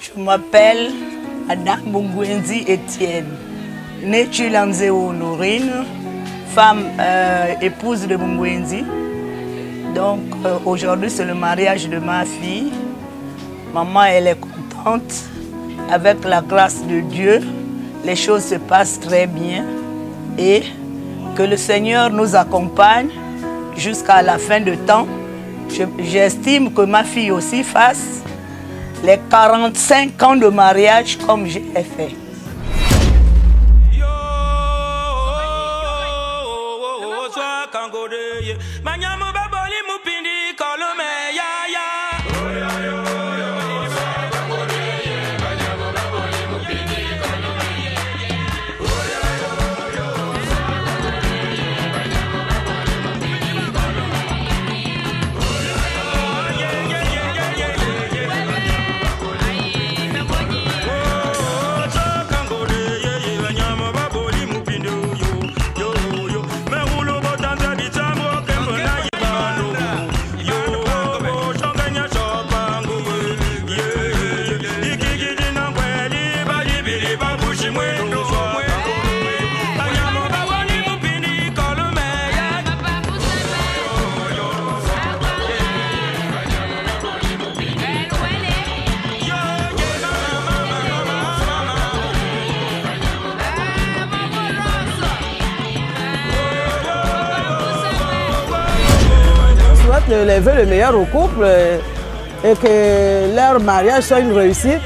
Je m'appelle Adam Bongwenzi Etienne, née Chilanzeo Honorine, femme épouse de Bongwenzi. Donc aujourd'hui c'est le mariage de ma fille. Maman elle est contente. Avec la grâce de Dieu, les choses se passent très bien et que le Seigneur nous accompagne jusqu'à la fin de temps. J'estime que ma fille aussi fasse les 45 ans de mariage comme je l'ai fait. Je les veux le meilleur au couple et que leur mariage soit une réussite,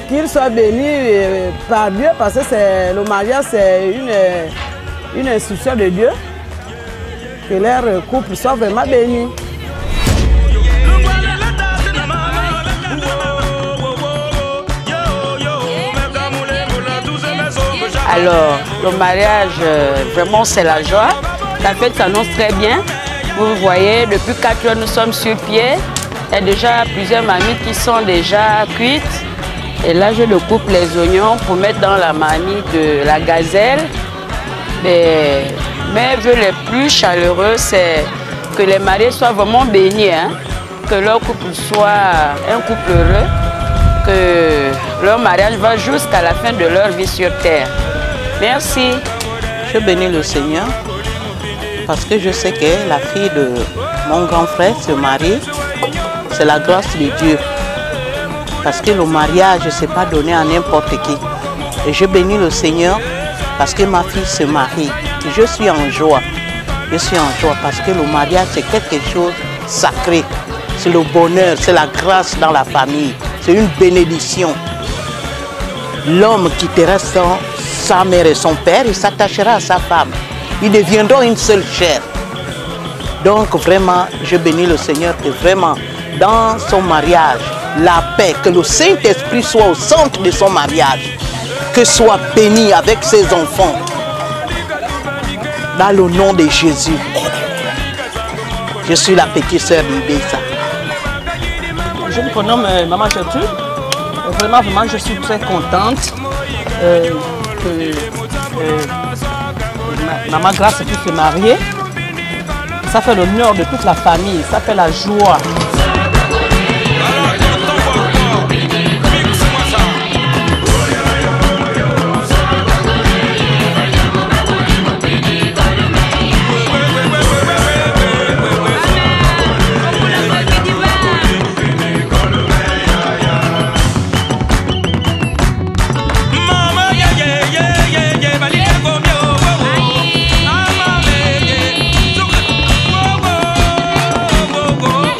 qu'ils soient bénis par Dieu parce que le mariage c'est une instruction de Dieu, que leur couple soit vraiment béni. Alors, le mariage, vraiment c'est la joie. La fête s'annonce très bien. Vous voyez, depuis 4 heures, nous sommes sur pied. Il y a déjà plusieurs mamies qui sont déjà cuites. Et là, je coupe les oignons pour mettre dans la marmite de la gazelle. Mes vœux les plus chaleureux, c'est que les mariés soient vraiment bénis, hein? Que leur couple soit un couple heureux, que leur mariage va jusqu'à la fin de leur vie sur terre. Merci. Je bénis le Seigneur. Parce que je sais que la fille de mon grand frère se marie, c'est la grâce de Dieu. Parce que le mariage ne s'est pas donné à n'importe qui. Et je bénis le Seigneur parce que ma fille se marie. Et je suis en joie. Je suis en joie parce que le mariage c'est quelque chose de sacré. C'est le bonheur, c'est la grâce dans la famille. C'est une bénédiction. L'homme qui te reste sans sa mère et son père, il s'attachera à sa femme. Ils deviendront une seule chair. Donc vraiment, je bénis le Seigneur que vraiment, dans son mariage, la paix, que le Saint-Esprit soit au centre de son mariage, que soit béni avec ses enfants. Dans le nom de Jésus. Je suis la petite sœur d'Ibessa. Je me prénomme Maman Gertrude. Vraiment, je suis très contente que Maman Grâce puisse se marier. Ça fait l'honneur de toute la famille, ça fait la joie.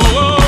Oh,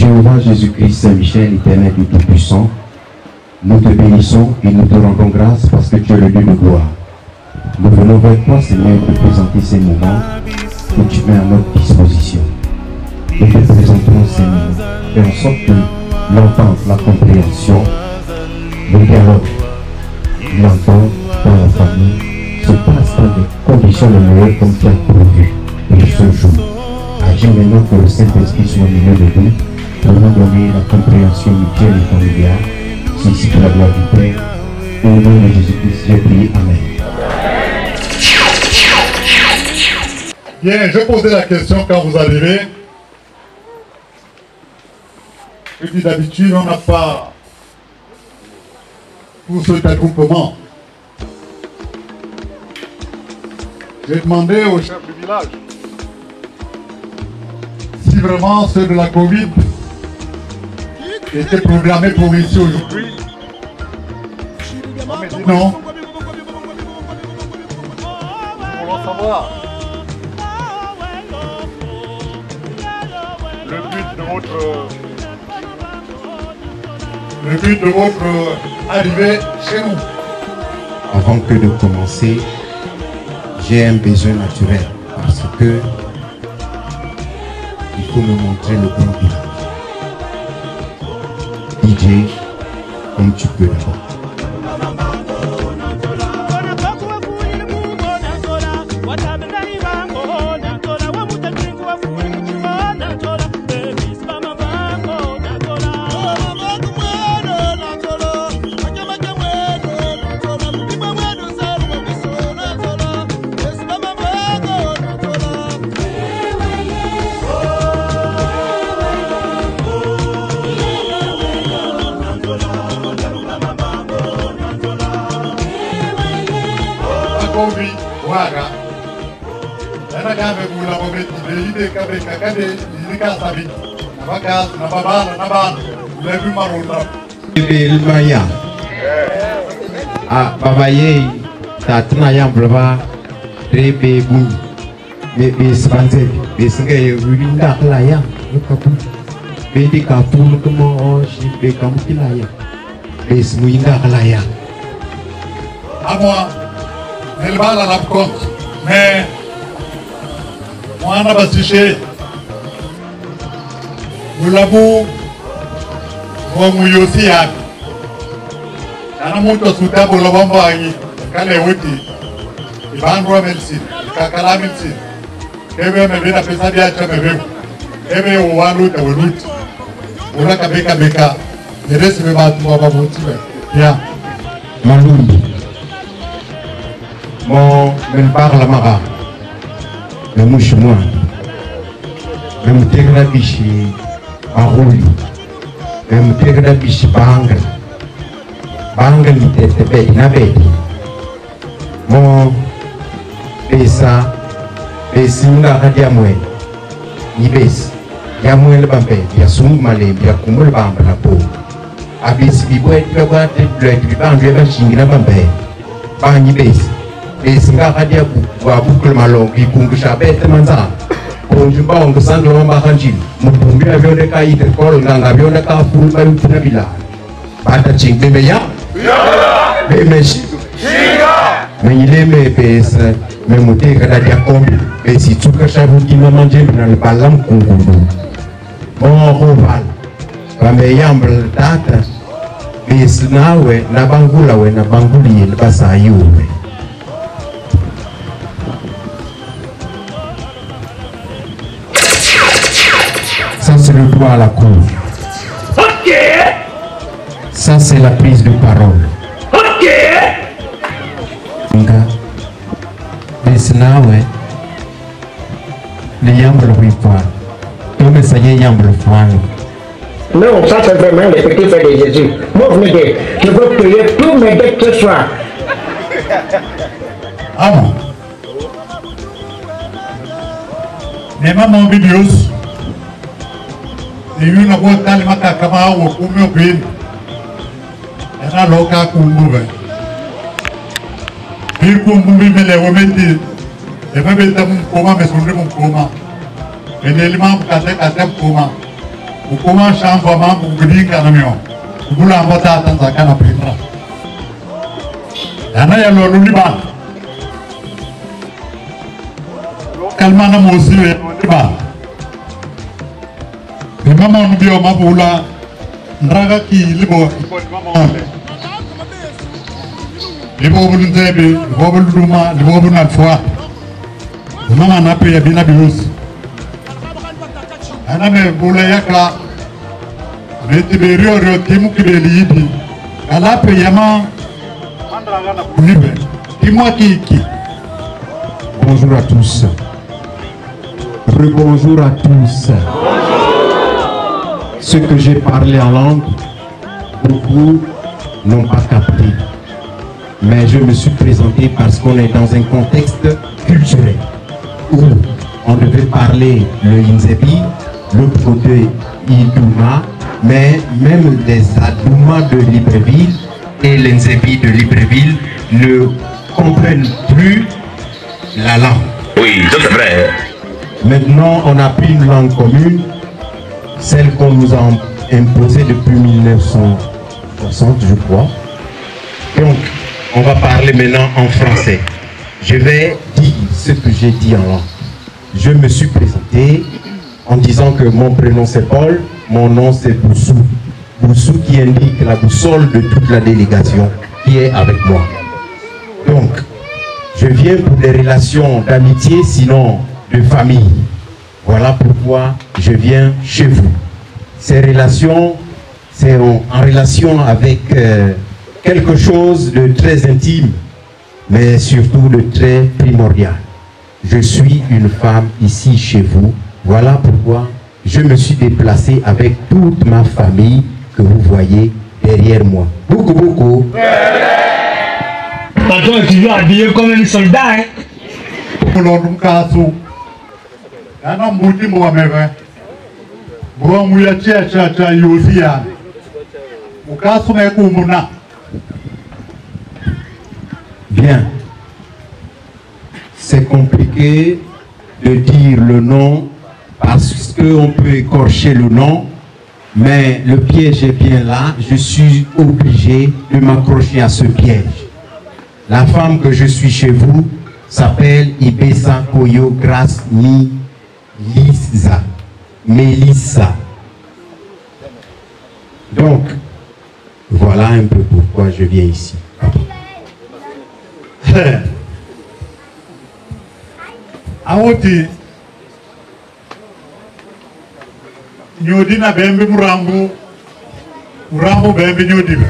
Jéhovah Jésus-Christ, Saint-Michel, éternel et tout-puissant, nous te bénissons et nous te rendons grâce parce que tu es le Dieu de gloire. Nous venons vers toi, Seigneur, te présenter ces moments que tu mets à notre disposition. Nous te présentons ces moments, fais en sorte que l'entente, la compréhension, le dialogue, l'entente dans la famille se passe dans des conditions de meilleures comme tu as prévu pour ce jour. Agis maintenant que le Saint-Esprit soit au milieu de nous pour nous donner la compréhension mutuelle et familiale. C'est ici pour la gloire du Père. Au nom de Jésus-Christ, j'ai prié. Amen. Bien, je posais la question quand vous arrivez. Et puis d'habitude, on n'a pas tout cet attroupement. J'ai demandé au chef du village si vraiment ceux de la Covid étaient programmés pour ici aujourd'hui. On m'a dit non. Nous voulons savoir le but de votre arrivée chez nous. Avant que de commencer, j'ai un besoin naturel parce que il faut me montrer le bon village. DJ, comme tu peux d'abord. Maya ah babaye tatna yang berapa rebe bu be sebanze be sengai winda layang kapu be di kapul kemo si be kamu kilayang be semuinda layang à moi elle va à la compte. Mais moi, on a bassiché. Nous l'avons, nous aussi, ana muntu asutabo lobambangi kale wuti ibandwa medicine kakala medicine ebe mebena pesa dia cha mebe ebe walu ta wuti ula kabeka beka neresi be batu baba wuti ya Malumbi mon men parle mara le mouche moi le mutegra bishi aruli le mutegra bishi banga banga ni tete bedi na bedi mo besa besinga hadi amwe ni besi ya mwe le bambe ya sumu male ya kumul bamba na po abisi bibwe kwa te le bambe ba shingira bambe ba ni besi besinga hadi kwa bukul malongi kungusha bete manza konjumba ongo sanglo mba kanjil mupumbi avione ka interkol nganga avione ka ful ba yutuna bila bata chingbe meya me shiga me ile me pesa me mute kada dia kombi be si tuka shabu kima manje na balam kungudu bon roval ba me yambl data be snawe na bangula we na banguli le basa yuwe ça c'est le droit à la cour. OK. Ça, c'est la prise de parole. OK. Les yambres le voir. Comme ça y est, yambres le voir. Non, ça c'est vraiment les petits frères de Jésus. Moi, vous me dites, je veux payer tous mes dettes ce soir. Ah bon? Les mamans vidéos. Et une fois qu'elle m'a kama ou comme bien. Elle a loka kumbu. Puis kumbu me le remetti. Et même tam koma me sonne mon koma. Et l'élément kate koma. Ou koma chambre maman ou gris kanamion. Ou la mota tanza kana petra. Yana ya lo liban. Kalmana mosi liban. Et maman nous dit au Maboula, Draga qui libo, libo nous zébi, libo luma, libo notre foi. Maman n'a payé bien abus. Ana me boula yakla, me tiberio timu kibeli, ala payama, libe, dis-moi qui. Bonjour à tous. Rebonjour à tous. Ce que j'ai parlé en langue, beaucoup n'ont pas capté. Mais je me suis présenté parce qu'on est dans un contexte culturel où on devait parler le Inzebi, l'autre côté Idouma, mais même les Adouma de Libreville et les Nzebi de Libreville ne comprennent plus la langue. Oui, c'est vrai. Maintenant, on a pris une langue commune, celle qu'on nous a imposée depuis 1960, je crois. Donc, on va parler maintenant en français. Je vais dire ce que j'ai dit en langue. Je me suis présenté en disant que mon prénom c'est Paul, mon nom c'est Boussou. Boussou qui indique la boussole de toute la délégation qui est avec moi. Donc, je viens pour des relations d'amitié, sinon de famille. Voilà pourquoi je viens chez vous. Ces relations, c'est en relation avec quelque chose de très intime, mais surtout de très primordial. Je suis une femme ici chez vous. Voilà pourquoi je me suis déplacé avec toute ma famille que vous voyez derrière moi. Beaucoup, beaucoup. Patron, tu vas habiller comme un soldat, hein? Ana mbuti mwameve. Bwa muya cha yosi ya. Mukasu me kumuna. Bien. C'est compliqué de dire le nom parce qu'on peut écorcher le nom, mais le piège est bien là. Je suis obligé de m'accrocher à ce piège. La femme que je suis chez vous s'appelle Ibessa Koyo Grace Mélissa. Donc, voilà un peu pourquoi je viens ici. Awoti nyodina bembe murambu bembe nyodina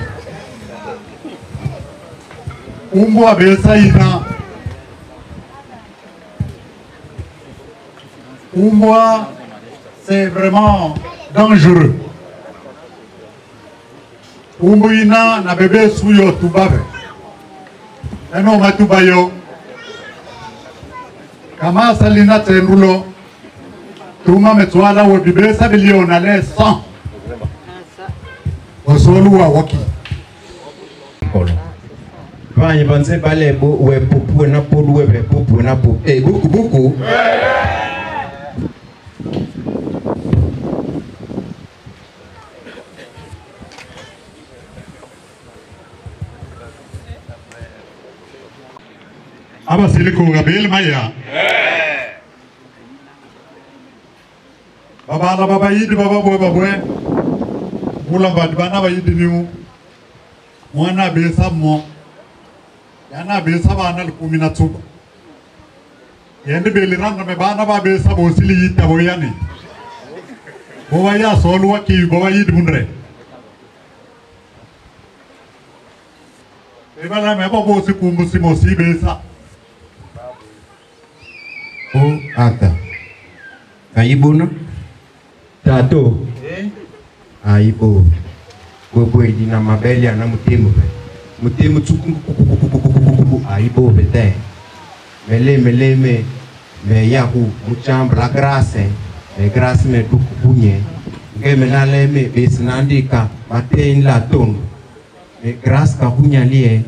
umbo abesa ina umbo c'est vraiment dangereux. Umbo ina na bebe suyo tubabe eno matubayo kama salina tenrulo tuma metwala we bibesa biliona le 100 osolu wa waki Vanye banze bale bo we popu na podu we popu na popu buku aba siliko gabel maya baba yidi baba boy mula bana ba yidi niu mwana besa mo yana besa bana kumina tsuba yende beliranga me bana ba besa bo sili yita bo yani bo ya solu waki bo yidi munre ebala me bo si kumbusi mo si besa oh ata ayibuna tato aibo bobo edina mabeli ana mutemu tsuku aibo bete mele me yaku muchambra grâce me dukunye ngeme nale me besnandika matin la ton me grâce ka kunyalie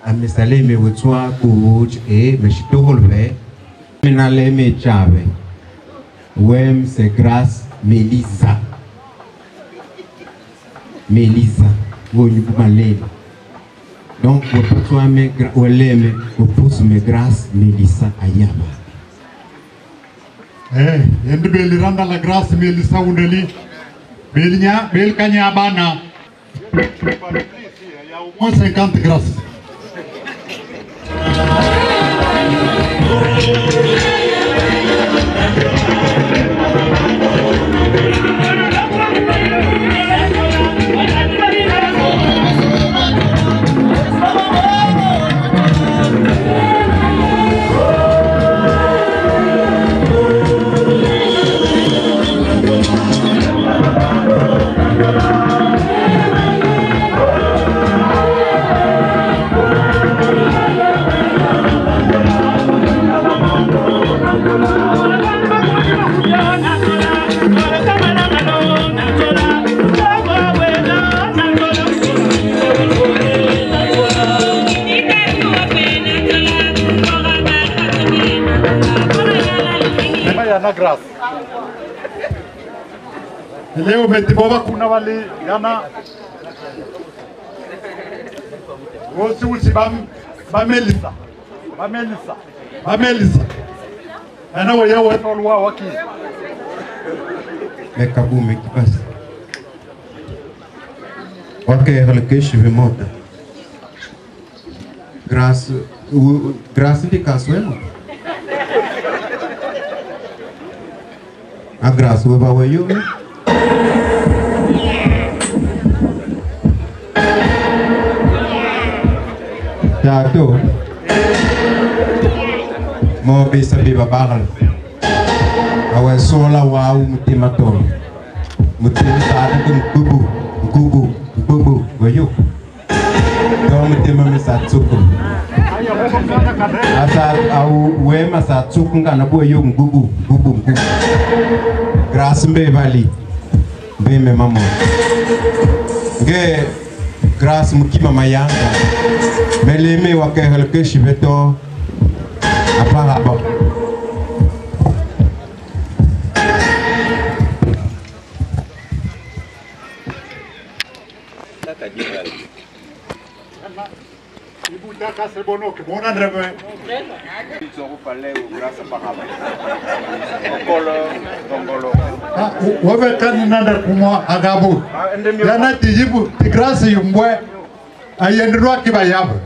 amesale me wetwa coach me shitolve me nale me chave wem c'est grâce Mélissa donc pour toi me oleme pour me grâce Mélissa ayaba yende beliranda la grâce Mélissa undeli bel kanya bana au moins 50 grâces. Na grâce leo metiboba kuna wale yana wosi usi ba Melissa ana waya wetolwa waki mekabu mekibas ok halke shive mota grâce de casuelo a grâce we bawa yo tato mo bisa biba bagal awa sola wa mutima ton mutima sada gubu wayo do mutima misatsuku asa au we masatsuku ngana boyo gubu grâce mbe vali mbe me mamo nge grâce mukima mayanga meleme wakehel ke shibeto apa abo Wewe kani nanda kumwa agabu. Yana tijibu tigrasi yumbwe ayendirwa kibayabu.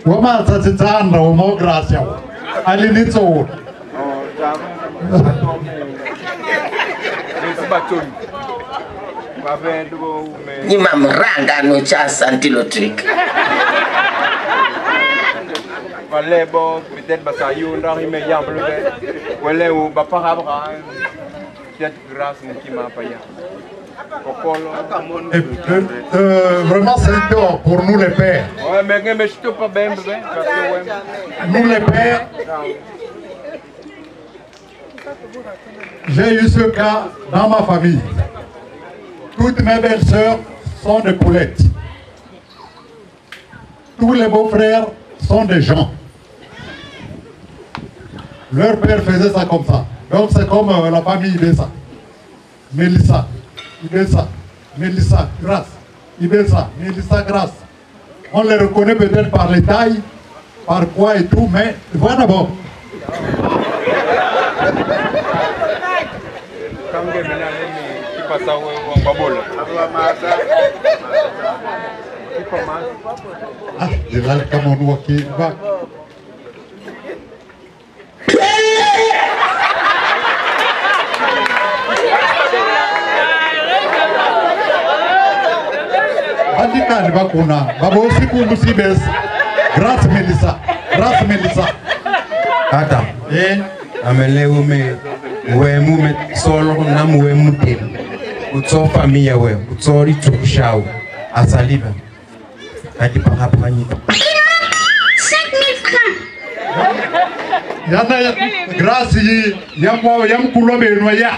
Wama tsatitsanda umo grasi yawo. Alinitso. Ni mamranga no chas antilotric. Valebo peut-être basayu ndari me yamble wele ou baparabra peut-être grâce qui m'a payé. Vraiment c'est un tort pour nous les pères. Ouais mais je te pas bien parce que nous les pères. J'ai eu ce cas dans ma famille. Toutes mes belles-sœurs sont des poulettes. Tous les beaux-frères sont des gens. Leur père faisait ça comme ça. Donc c'est comme la famille Ibessa. Mélissa, Ibessa, Mélissa, Grâce, Ibessa, Mélissa, Grâce. On les reconnaît peut-être par les tailles, par quoi et tout, mais voilà d'abord. Ah, je vais aller comme on voit qui va. Andika ni bakuna, babo siku musibes. Grâce Mélissa, grâce Mélissa. Ata, amele ume mume solo na mume tem. Utso familia we, utso richukushao. Asaliba. Kati pangapanyi. 5000 francs. Yana grâce yi yamkulo benwa ya.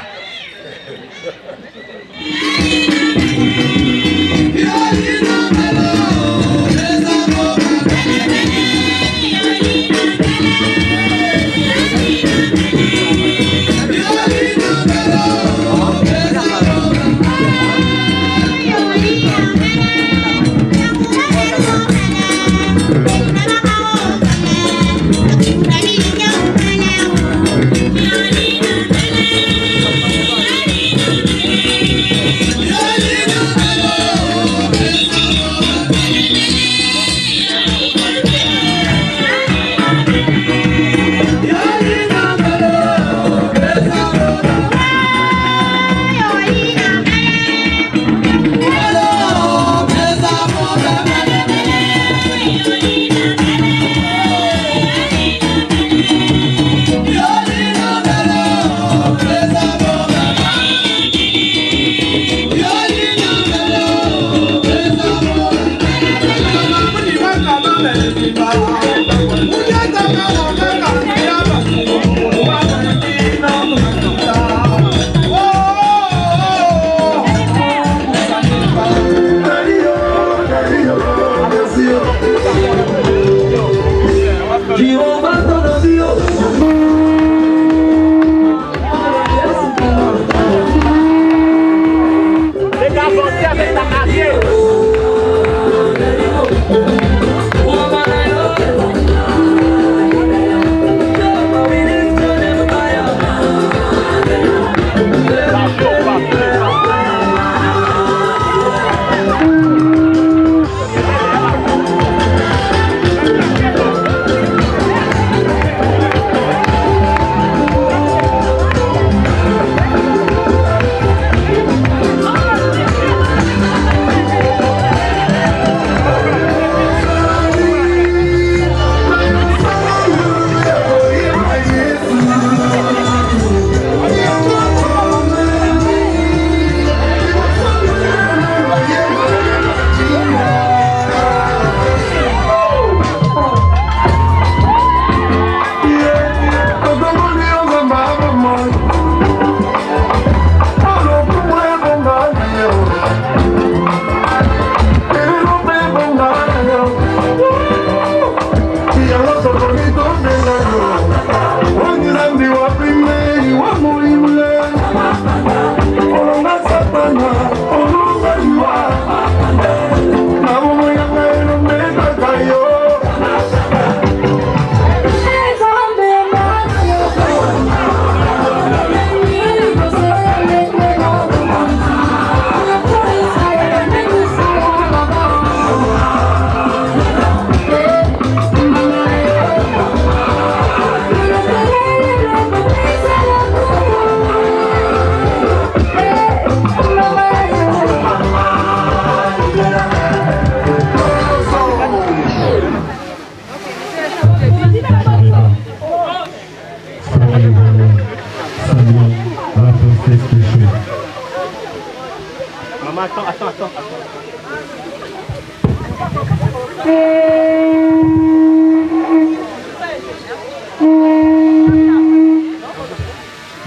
attends.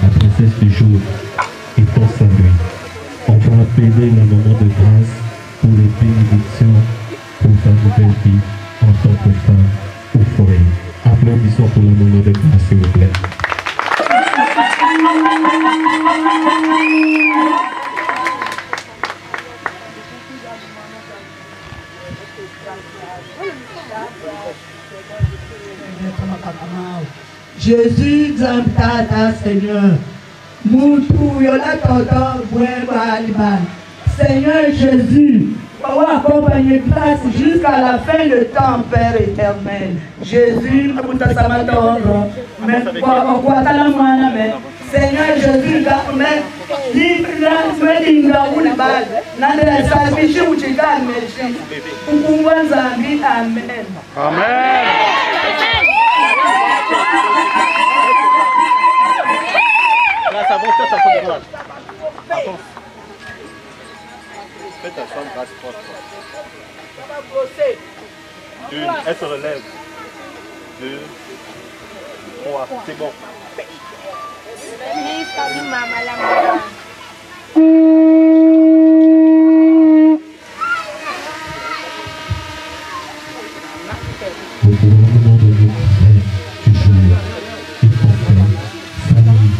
La princesse du jour étant saluée. On va appeler le moment de grâce pour les bénédictions pour sa nouvelle vie en tant que femme au foyer. Applaudissons pour le moment de grâce, s'il vous plaît. Jésus Zamtata Seigneur, Moutou Yola Toto Boueba Aliban. Seigneur Jésus, pour accompagner grâce jusqu'à la fin du temps, Père éternel. Jésus, Seigneur Jésus, Amen. Grâce à vous, faites ta de grâce. Faites ta de grâce forte. Une, elle se relève. 2, 3, c'est bon. Au gouvernement de notre frère du jour, il confère, famille,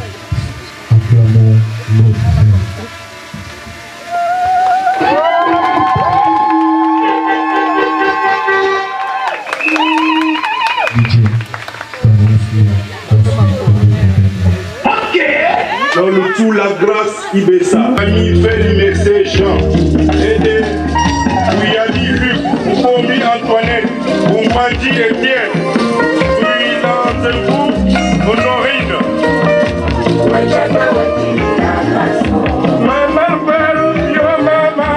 acclamons notre frère. Dans le tout la grâce Ibessa. Ami Félix Jean. Aidé. Ouyadi Luc. Oukomi Antoinette. Oumadi Etienne. Ouilan Zelbou. Honorine. Maman Père, yo mama.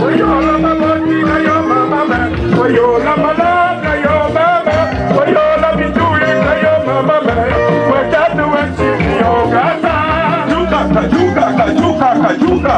Oyo la mama, yo mama. Oyo la malade, yo mama. Oyo la bidouille, yo mama. Kajuka.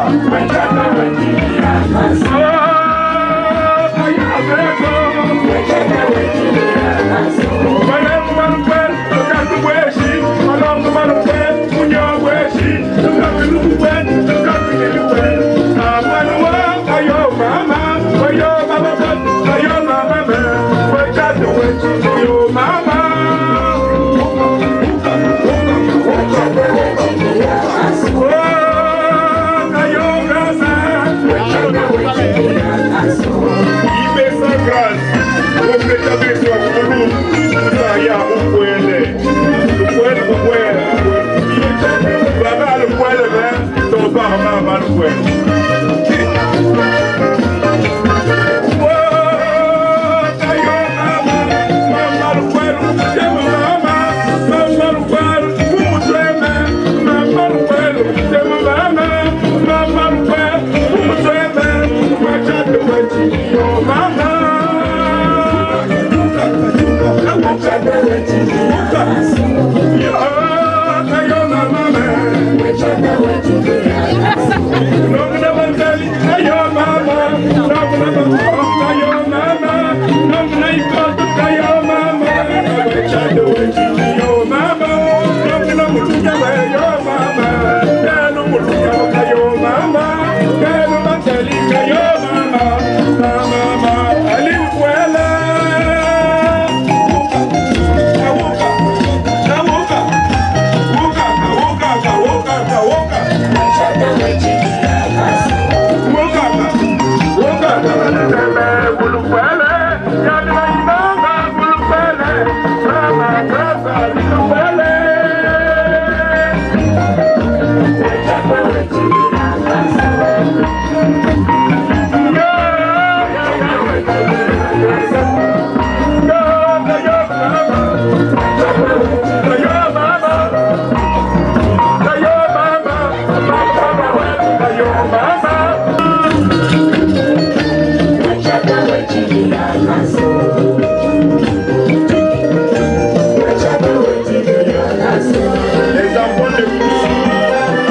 Les enfants de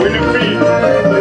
Winifred,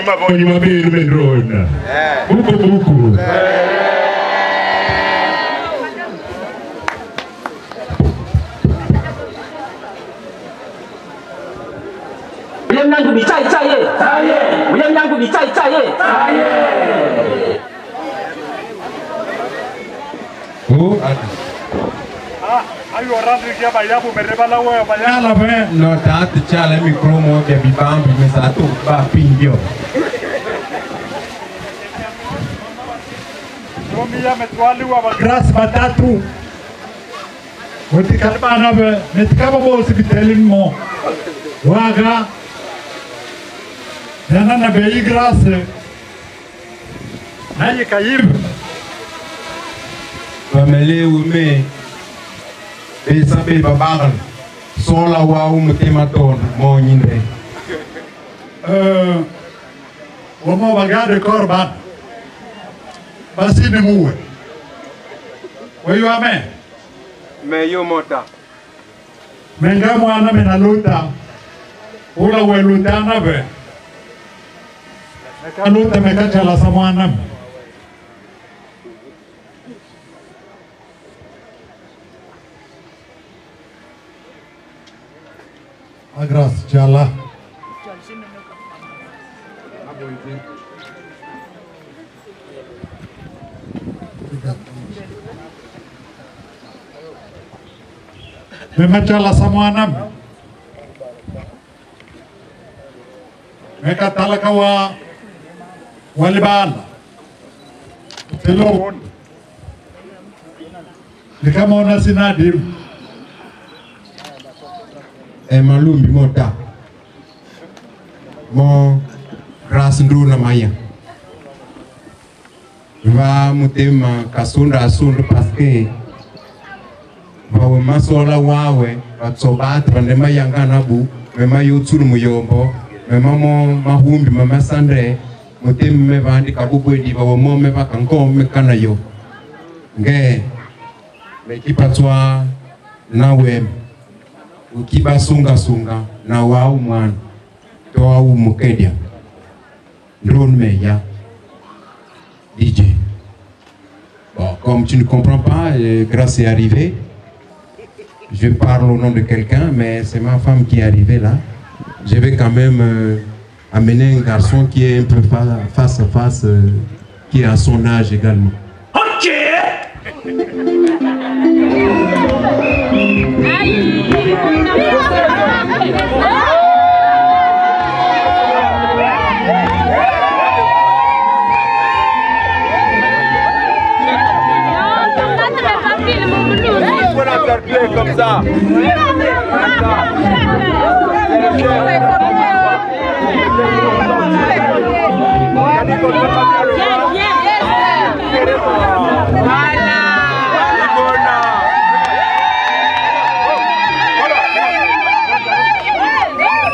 mabonyi mabiri bedrona. Buku. Uyam yangu ni chai chai. Uyam yangu ni chai chai. Ayo randri kia bayabu mereba wewe bayala be. No tanto chala micro mo che bibambi mi sa tu ba pindio. Romia metwali wa gras batatu. Wati kalbana be metkaba bo sibitelin mo. Waga. Yana na be gras. Naye kayib. Pamele ume sabe babaran sola wa mutematon mo nyinde Womo bagade korban basini muwe Wayu ame Me yo mota Menga mwana menaluta Ula weluta na be Mekaluta mekachala sa mwana me Agras jala. Memacala samuanam. Meka talakawa walibala. Telon. Likamona sinadim. Malumbi mota mo grâce nduna maya va mutema kasunda asundu parce que bawe masola wawe batsobat bande mayanga nabu mema yotsuru muyombo mema mo mahumbi mama sandre mutema bandi kabubwedi bawe mo me bakanko me kanayo nge mekipatswa nawe ukiba sunga na wao mwana to wao mukedia drone meya DJ. Bon, comme tu ne comprends pas, grâce est arrivée. Je parle au nom de quelqu'un, mais c'est ma femme qui est arrivée là. Je vais quand même amener un garçon qui est un peu face à face, qui est à son âge également. Ok. Comme ça.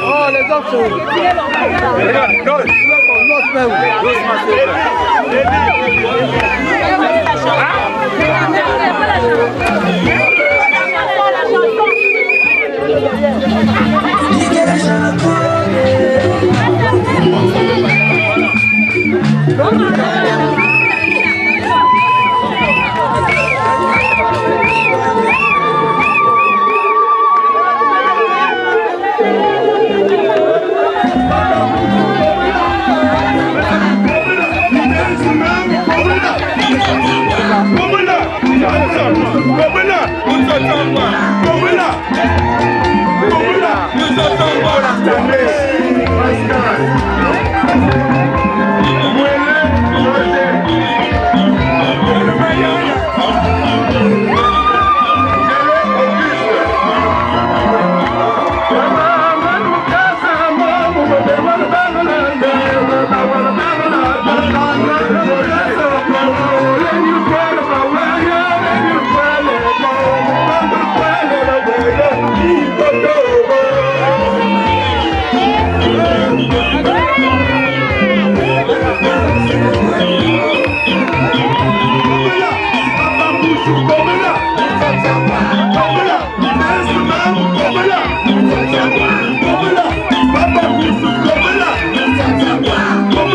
Oh, les autres sont... Come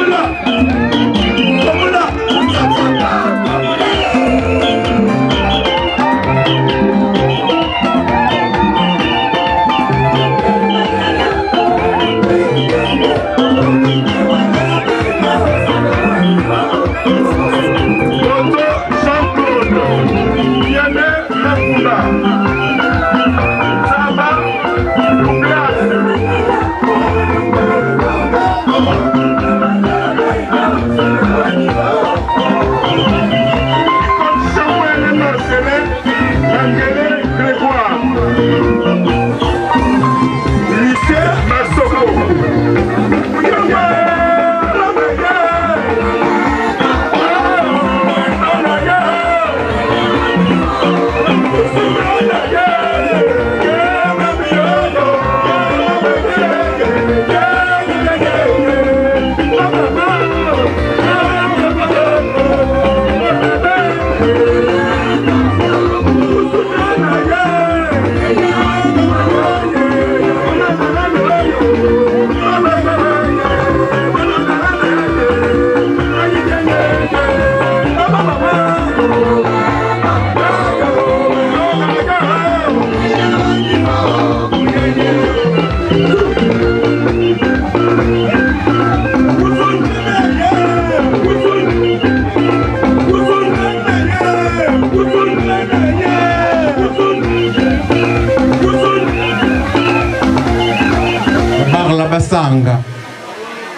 Basanga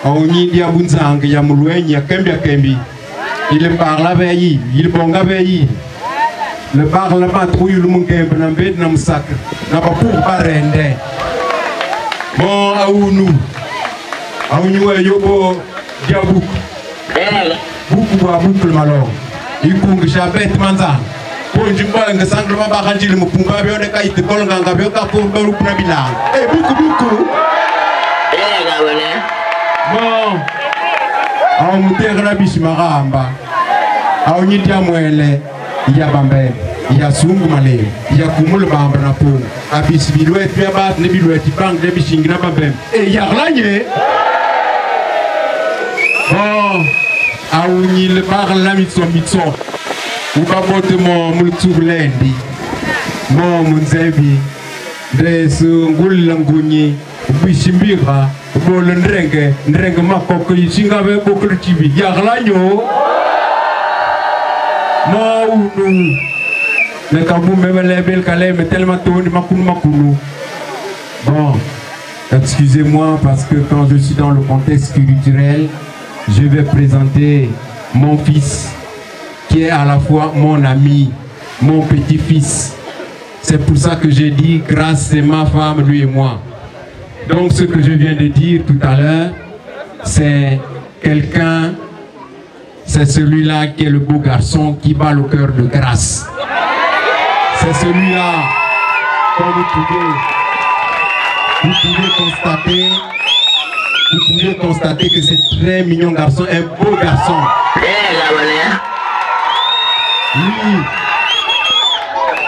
Aouni dia bunzang ya mulwenyi ya kembi il parle avec il bonga avec le parle pas trop il mon kembe na mbed na musaka na ba pour barende bon aounu aouni yobo diabuk buku wa buku malo ikungi shabet manza ponji mbanga sanglo ba khanjili mupunga byo de kayite kolanga ngabyo ka ko baru na bilang buku bon, on moutait rabish maramba, on y dit à moelle, il y a bambé, il y a sungu malé, il y a kumul bamba na pou, abis bilouet, biabat, ne bilouet, il banque de bishing na bambem, et il y a l'année. Bon, on y le parle la mitson, ou babote mon multub lendi, mon munzebi, de sungul languni, bishimbira. Bol ndrenge makoko yisinga be bokul tibi yaglanyo mo unu le kabu mebele bel kale mais tellement toni makunu. Bon, excusez-moi parce que quand je suis dans le contexte culturel, je vais présenter mon fils qui est à la fois mon ami, mon petit-fils. C'est pour ça que j'ai dit grâce c'est ma femme, lui et moi. Donc ce que je viens de dire tout à l'heure, c'est quelqu'un, c'est celui-là qui est le beau garçon qui bat le cœur de grâce. C'est celui-là, comme vous pouvez constater que c'est très mignon garçon, un beau garçon. Lui,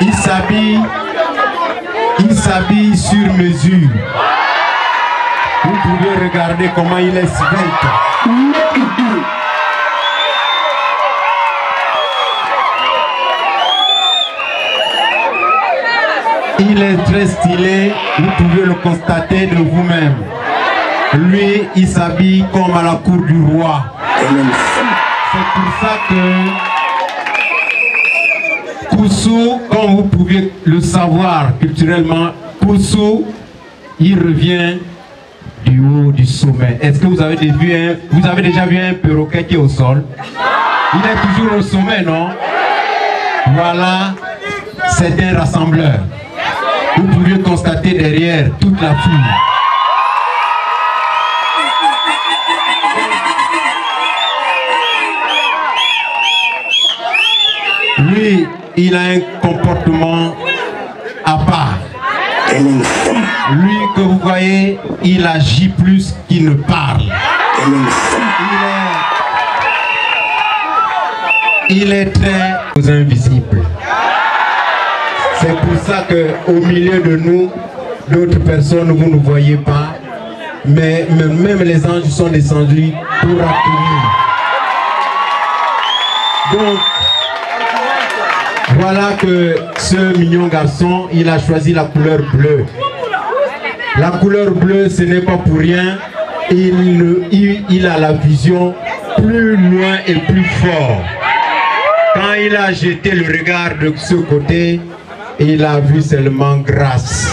il s'habille sur mesure. Vous pouvez regarder comment il est svelte. Il est très stylé, vous pouvez le constater de vous-même. Lui, il s'habille comme à la cour du roi. C'est pour ça que Koussou, comme vous pouvez le savoir culturellement, Koussou, il revient du haut du sommet. Est-ce que vous avez déjà vu un perroquet qui est au sol? Il est toujours au sommet, non? Voilà, c'est un rassembleur. Vous pouvez constater derrière toute la foule. Lui, il a un comportement à part. Lui que vous voyez, il agit plus qu'il ne parle. Il est très invisible. C'est pour ça qu'au milieu de nous, d'autres personnes, vous ne voyez pas. Mais même les anges sont descendus pour accueillir. Donc, voilà que ce mignon garçon, il a choisi la couleur bleue. La couleur bleue, ce n'est pas pour rien. Il a la vision plus loin et plus fort. Quand il a jeté le regard de ce côté, il a vu seulement grâce.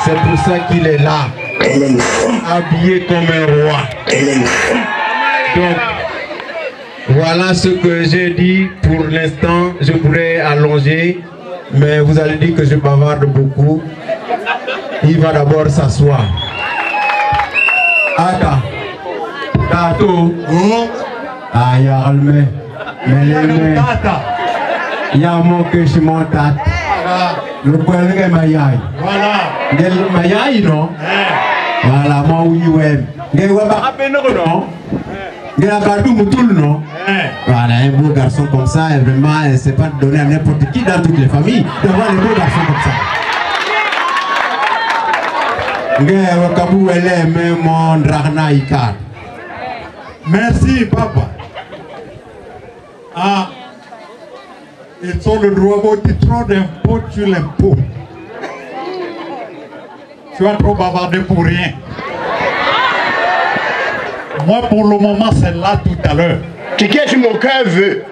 C'est pour ça qu'il est là, habillé comme un roi. Donc, voilà ce que j'ai dit pour l'instant. Je pourrais allonger, mais vous allez dire que je bavarde beaucoup. Il va d'abord s'asseoir. Ata. Tato. Ah, il y a le il y a mon que je m'en tâte. Le poil de Mayaï. Voilà. Mayaï, non? Voilà, moi, oui, oui. Il y a non? Il y a non? Voilà, un beau garçon comme ça, vraiment, c'est pas donné à n'importe qui dans toutes les familles d'avoir un beau garçon comme ça. Merci, papa. Ah, ils ont le droit au titre d'impôt sur l'impôt. Tu as trop bavardé pour rien. Moi, pour le moment, c'est là tout à l'heure. Qu'est-ce que mon cœur veut?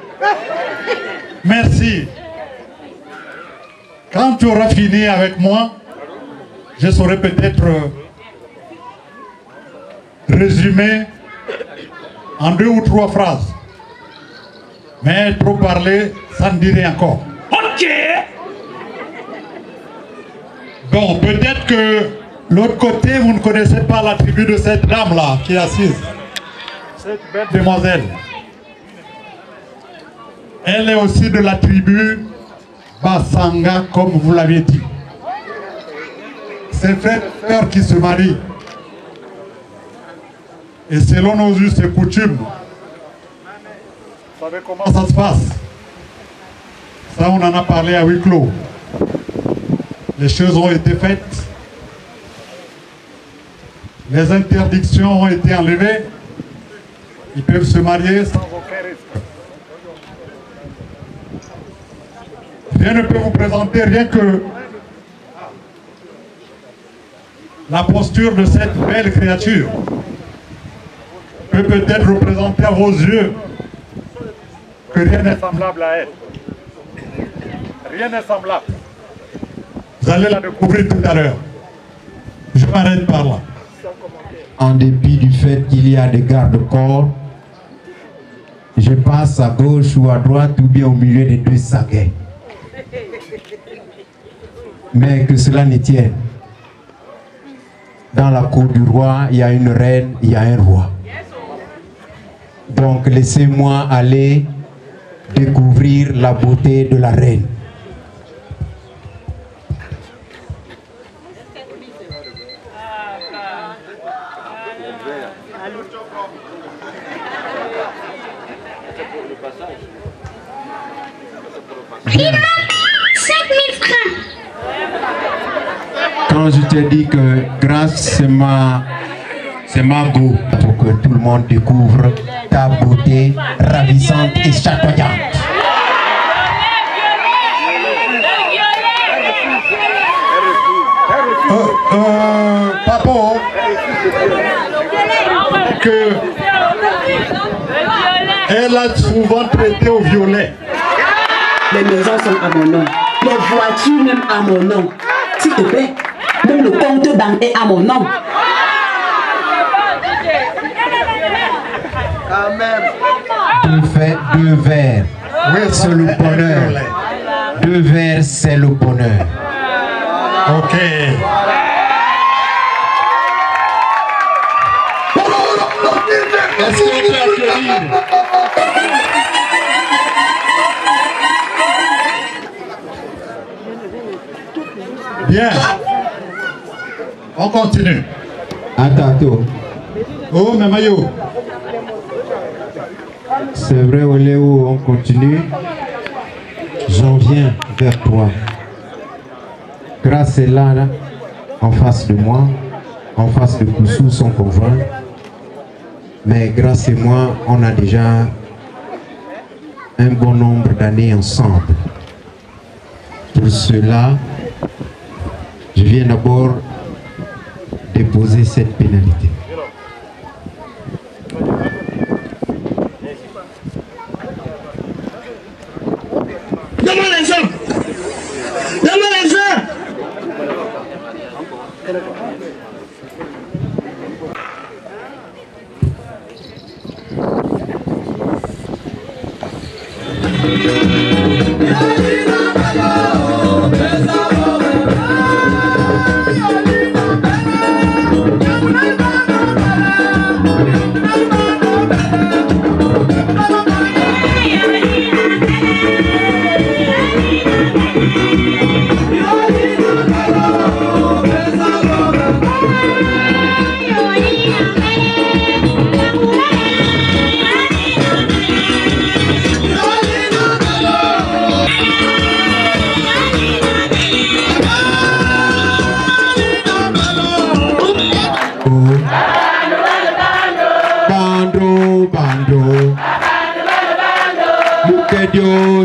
Merci. Quand tu auras fini avec moi, je saurai peut-être résumer en 2 ou 3 phrases. Mais trop parler, ça ne dit rien encore. Ok. Bon, peut-être que l'autre côté, vous ne connaissez pas la tribu de cette dame-là qui est assise. Cette belle demoiselle. Elle est aussi de la tribu Basanga, comme vous l'avez dit. C'est frères et sœurs qui se marient. Et selon nos us et coutumes, vous savez comment ça se passe? Ça, on en a parlé à huis clos. Les choses ont été faites. Les interdictions ont été enlevées. Ils peuvent se marier sans aucun risque. Rien ne peut vous présenter rien que la posture de cette belle créature peut peut-être représenter à vos yeux que rien n'est semblable à elle. Rien n'est semblable. Vous allez la découvrir tout à l'heure. Je m'arrête par là. En dépit du fait qu'il y a des gardes-corps, je passe à gauche ou à droite ou bien au milieu des 2 saguets. Mais que cela ne tienne. Dans la cour du roi, il y a une reine, il y a un roi. Donc laissez-moi aller découvrir la beauté de la reine. Il manque 5000 francs. Quand je te dis que grâce c'est ma go pour que tout le monde découvre ta beauté ravissante et chatoyante. Papa, que elle a souvent traité au violet. Les maisons sont à mon nom. Les voitures même à mon nom. S'il te plaît, même le compte banque est à mon nom. Deux verres, oui, c'est le bonheur. 2 verres, c'est le bonheur. Ok. Est-ce qu'on peut applaudir? Bien. On continue. Attends. Oh, Mamayo. C'est vrai, Oléo, on continue. J'en viens vers toi. Grâce est là, en face de moi, en face de Koussou, son convoi. Mais grâce et moi, on a déjà un bon nombre d'années ensemble. Pour cela, je viens d'abord déposer cette pénalité.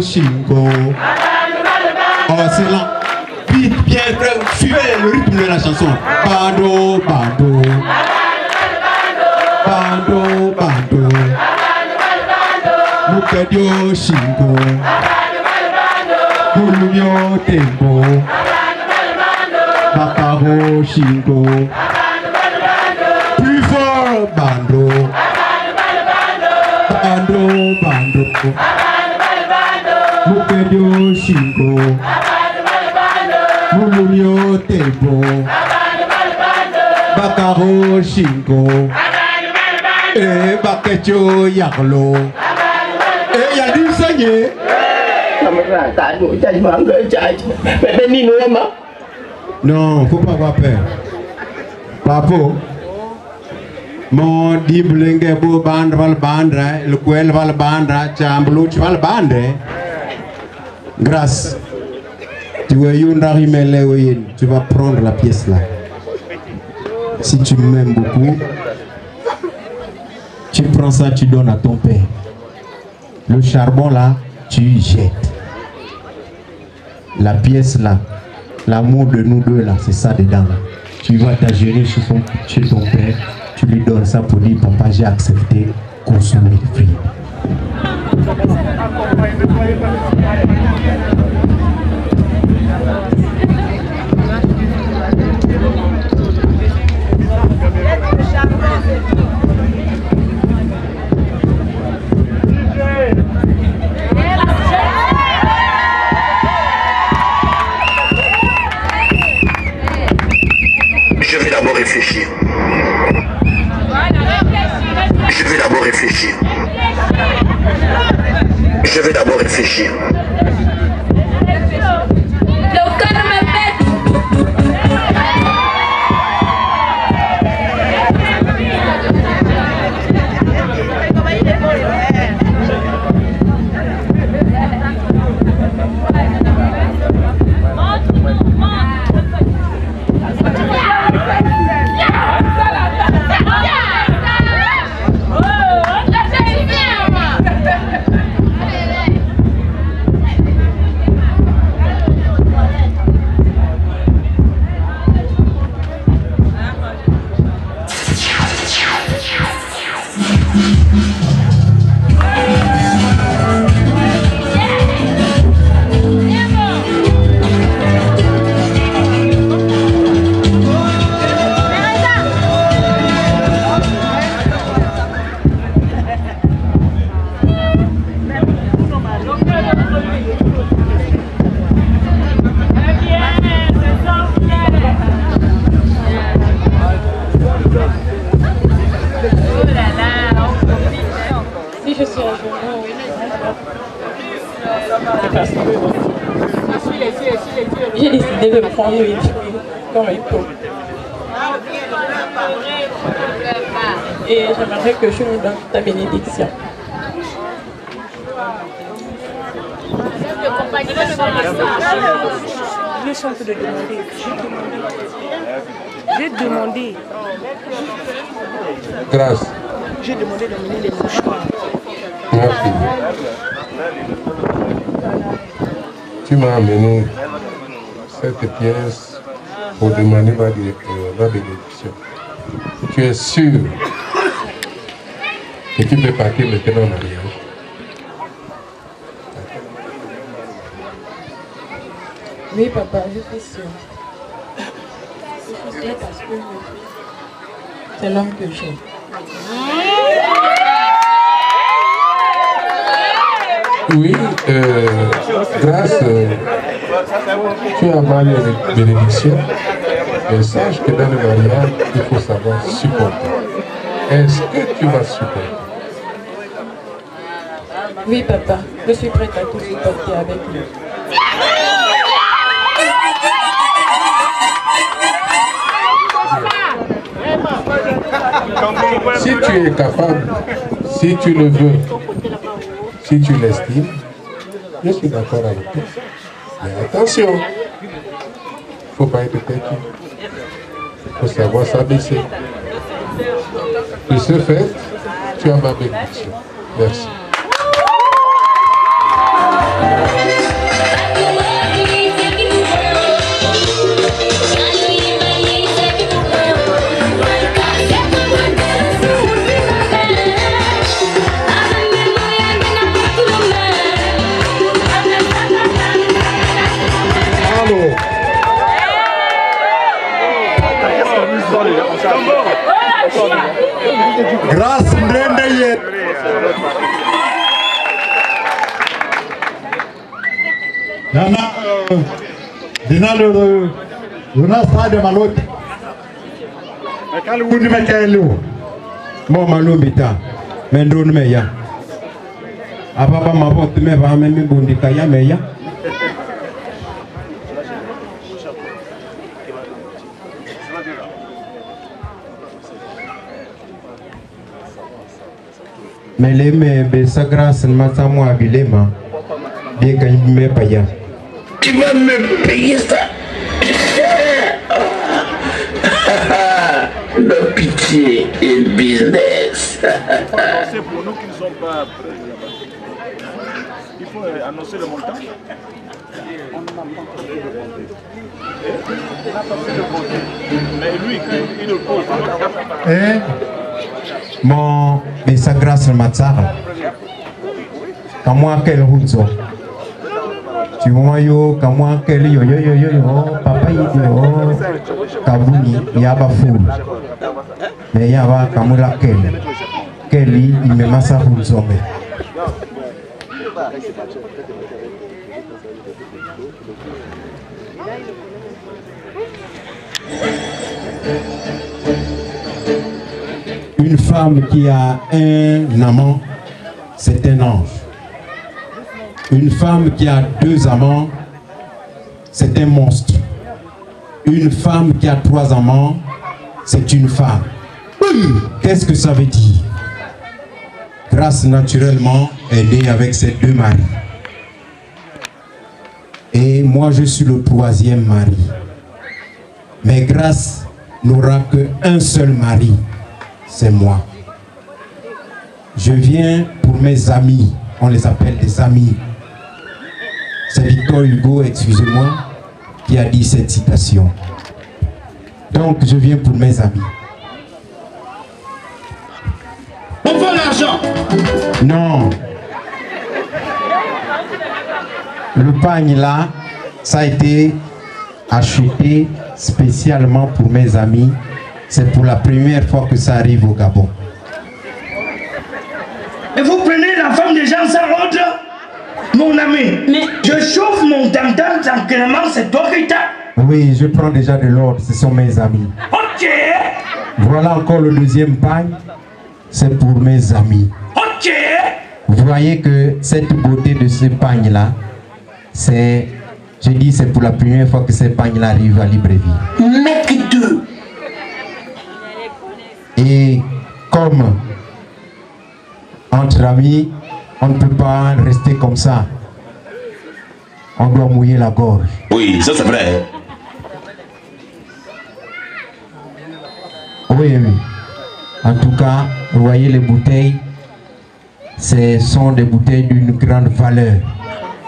Shingo. Oh, c'est là. Vite, bien, suivez le rythme de la chanson. Bando, bando. Bando, bando. Mukedio Shingo. Bulumio Tembo. Bakaro Shingo. Plus fort, bando. Bando, bando. Mukedio Shingo. Bulumio Tembo. Bakaro Shingo. Et Bakecho Yarlo. Et y'a du saigné. Non, faut pas avoir peur. Papo. Mon diblingue bo band val bandra, le quel val bandra, chambluch val bandre. Grâce. Tu vas prendre la pièce là. Si tu m'aimes beaucoup, tu prends ça, tu donnes à ton père. Le charbon là, tu y jettes. La pièce là, l'amour de nous deux là, c'est ça dedans. Tu vas t'agérer chez ton père, tu lui donnes ça pour dire papa j'ai accepté consommer les fruits. Je vais d'abord réfléchir. Je vais d'abord réfléchir. Je vais d'abord réfléchir. J'ai décidé de prendre les fruits comme il faut. Et j'aimerais que tu nous donnes ta bénédiction. Je suis en train de demander. J'ai demandé. Grâce. J'ai demandé d'amener les mouchoirs. Merci. Tu m'as amené cette pièce pour demander ma bénédiction. Tu es sûr que tu peux partir maintenant en mariage? Oui, papa, je suis sûr. soucier parce que c'est l'homme que j'ai. Oui, grâce, tu as mal les bénédictions, mais sache que dans le mariage, il faut savoir supporter. Est-ce que tu vas supporter? Oui, papa, je suis prête à tout supporter avec lui. Si tu es capable, si tu le veux, si tu l'estimes, je suis d'accord avec toi. Mais attention, il ne faut pas être têtu. Il faut savoir s'abaisser. De ce fait, tu as ma bénédiction. Merci. Grâce Ndendeye. Nana, dina le Luna Stade Malot. Quand vous me caillez, mon malo bita, mendon meya. Ababa mabot me va même bondi kaya meya. Mais les me sa grâce ne m'a pas moi habilement. Bien qu'il me paye. Tu vas me payer ça. La pitié et le business. C'est pour nous qui ne sommes pas prêts. Il faut annoncer le montant. On n'a pas fait le montant. Mais lui, il le pose. Mon mais sa grâce ne m'a pas. Comme moi quel route. Tu vois yo, comme moi quel yo papa yo kabuni yaba fou. Mais yaba kamula Kelly il me massa route zombe. Une femme qui a un amant, c'est un ange. Une femme qui a 2 amants, c'est un monstre. Une femme qui a 3 amants, c'est une femme. Qu'est-ce que ça veut dire? Grâce naturellement est née avec ses 2 maris. Et moi je suis le 3e mari. Mais Grâce n'aura qu'un seul mari, c'est moi. Je viens pour mes amis, on les appelle des amis. C'est Victor Hugo, excusez-moi, qui a dit cette citation. Donc je viens pour mes amis. On veut l'argent. Non. Le pagne là, ça a été acheté spécialement pour mes amis. C'est pour la première fois que ça arrive au Gabon. Et vous prenez la femme des gens sans ordre? Mon ami, mais je chauffe mon tam-tam tranquillement, c'est toi qui t'as. Oui, je prends déjà de l'ordre, ce sont mes amis. Ok. Voilà encore le 2e pagne, c'est pour mes amis. Ok. Vous voyez que cette beauté de ce pagne-là, c'est, je dis, c'est pour la première fois que ce pagne-là arrive à Libreville. Mec 2. Et comme entre amis, on ne peut pas rester comme ça. On doit mouiller la gorge. Oui, ça c'est vrai. Oui, oui. En tout cas, vous voyez les bouteilles, ce sont des bouteilles d'une grande valeur.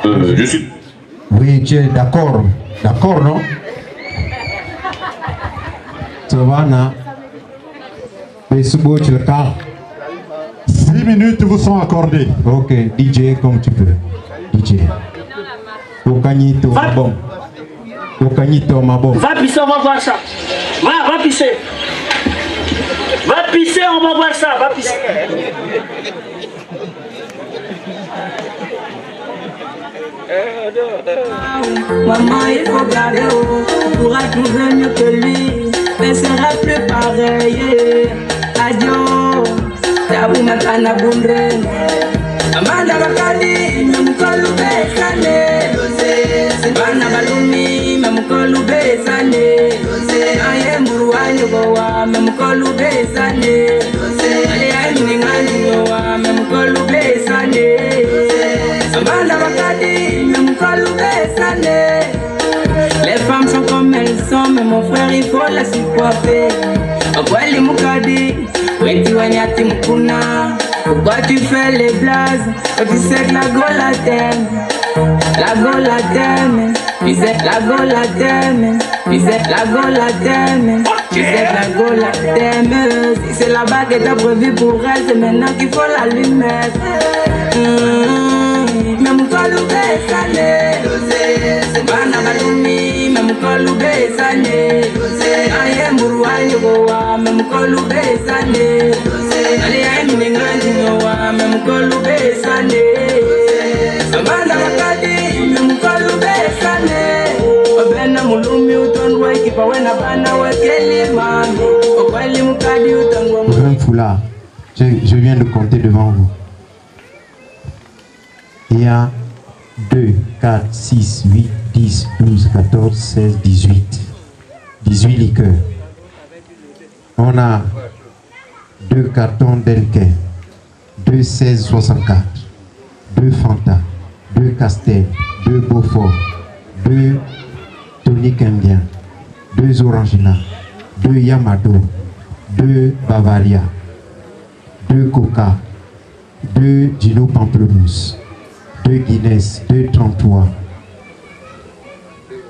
Je suis... Oui, tu es d'accord. D'accord, non? Savana. 6 minutes vous sont accordées. Ok, DJ comme tu peux. DJ. Au Kanito, bon. Va pisser, on va voir ça. Va pisser. Va pisser, on va voir ça. Va pisser. Maman, il faut garder pour trouver mieux que lui. Ne sera plus pareil. Adieu, tabu matana bundre. Amanda bakali, memukolu besane. Bana balumi, memukolu besane. Aye muruanyo gowa, memukolu besane. Ale aye ninganyo gowa, memukolu besane. Amanda bakali, memukolu besane. Les femmes sont comme elles sont, mais mon frère il faut la supporter. Okweli mukadi, weti wanyati mukuna. Pourquoi tu fais les blazes? Tu sais que la gola t'aime. La gola t'aime. Tu sais que la gola t'aime. Tu sais que la gola t'aime. Tu sais que la gola t'aime. Si c'est la bague que t'as prévu pour elle, c'est maintenant qu'il faut la lui mettre. Même quand l'oubé salé. C'est pas nabalumi. Même quand l'oubé salé. Aïe mourouaille goa. Même quand l'oubé salé. Allez aïe minenganyoa. Même quand l'oubé salé. Amanda wakadi. Même quand l'oubé salé. Obena mulumi utondwa ikipa wena bana wekeli mami. Okweli mukadi utondwa. Grand Foulard, je viens de compter devant vous. Il y a 2, 4, 6, 8, 10, 12, 14, 16, 18. 18 liqueurs. On a 2 cartons d'Elke, 2 1664, 2 Fanta, 2 Castel, 2 Beaufort, 2 tonic indien, 2 Orangina, 2 Yamato, 2 Bavaria, 2 Coca, 2 Gino Pamplemousse, 2 Guinness, 2 33,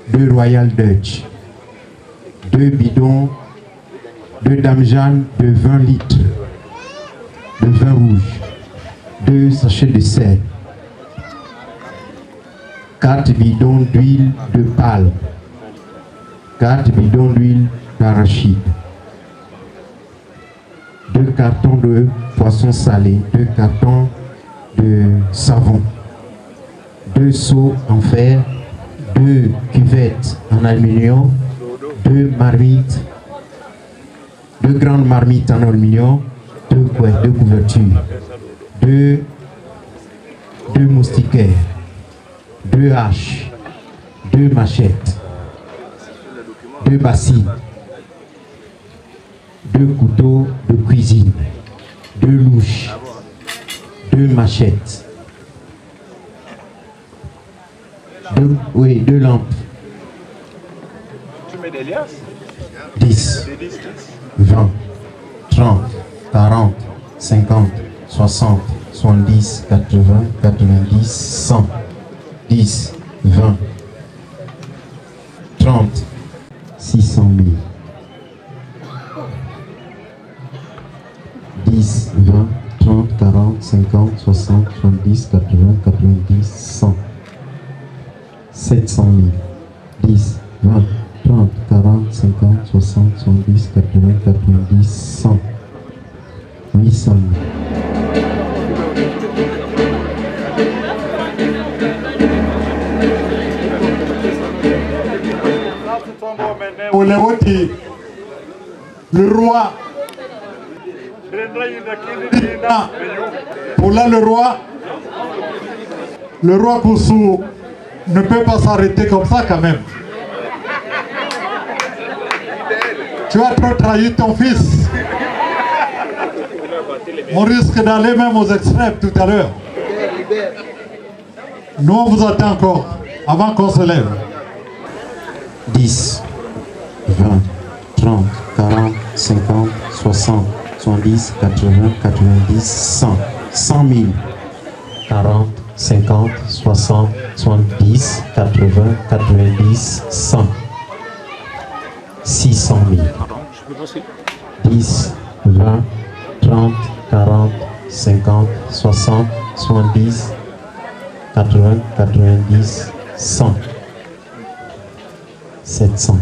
2 Royal Dutch, 2 bidons, 2 Dame Jeanne de 20 litres, de vin rouge, 2 sachets de sel, 4 bidons d'huile de palme, 4 bidons d'huile d'arachide, 2 cartons de poisson salé, 2 cartons de savon, 2 seaux en fer, 2 cuvettes en aluminium, 2 marmites, 2 grandes marmites en aluminium, 2 couvertures, 2 moustiquaires, 2 haches, 2 machettes, 2 bassines, 2 couteaux de cuisine, 2 louches, 2 machettes, 2 lampes. Tu mets des liasses? 10, 20, 30, 40, 50, 60, 70, 80, 90, 100, 10, 20, 30, 600 000. 10, 20, 30, 40, 50, 60, 70, 80, 90, 100, 700 000. 10, 20, 30, 40, 50, 60, 70, 80, 90, 100, 800 000. Le roi, pour là le roi Koussou ne peut pas s'arrêter comme ça quand même. Tu as trop trahi ton fils. On risque d'aller même aux extrêmes tout à l'heure. Nous on vous attend encore avant qu'on se lève. 10, 20, 30, 40, 50, 60, 70, 80, 90, 100, 100 000. 40, 50, 60, 70, 80, 90, 100. 600 000. 10, 20, 30, 40, 50, 60, 70, 80, 90, 100. 700,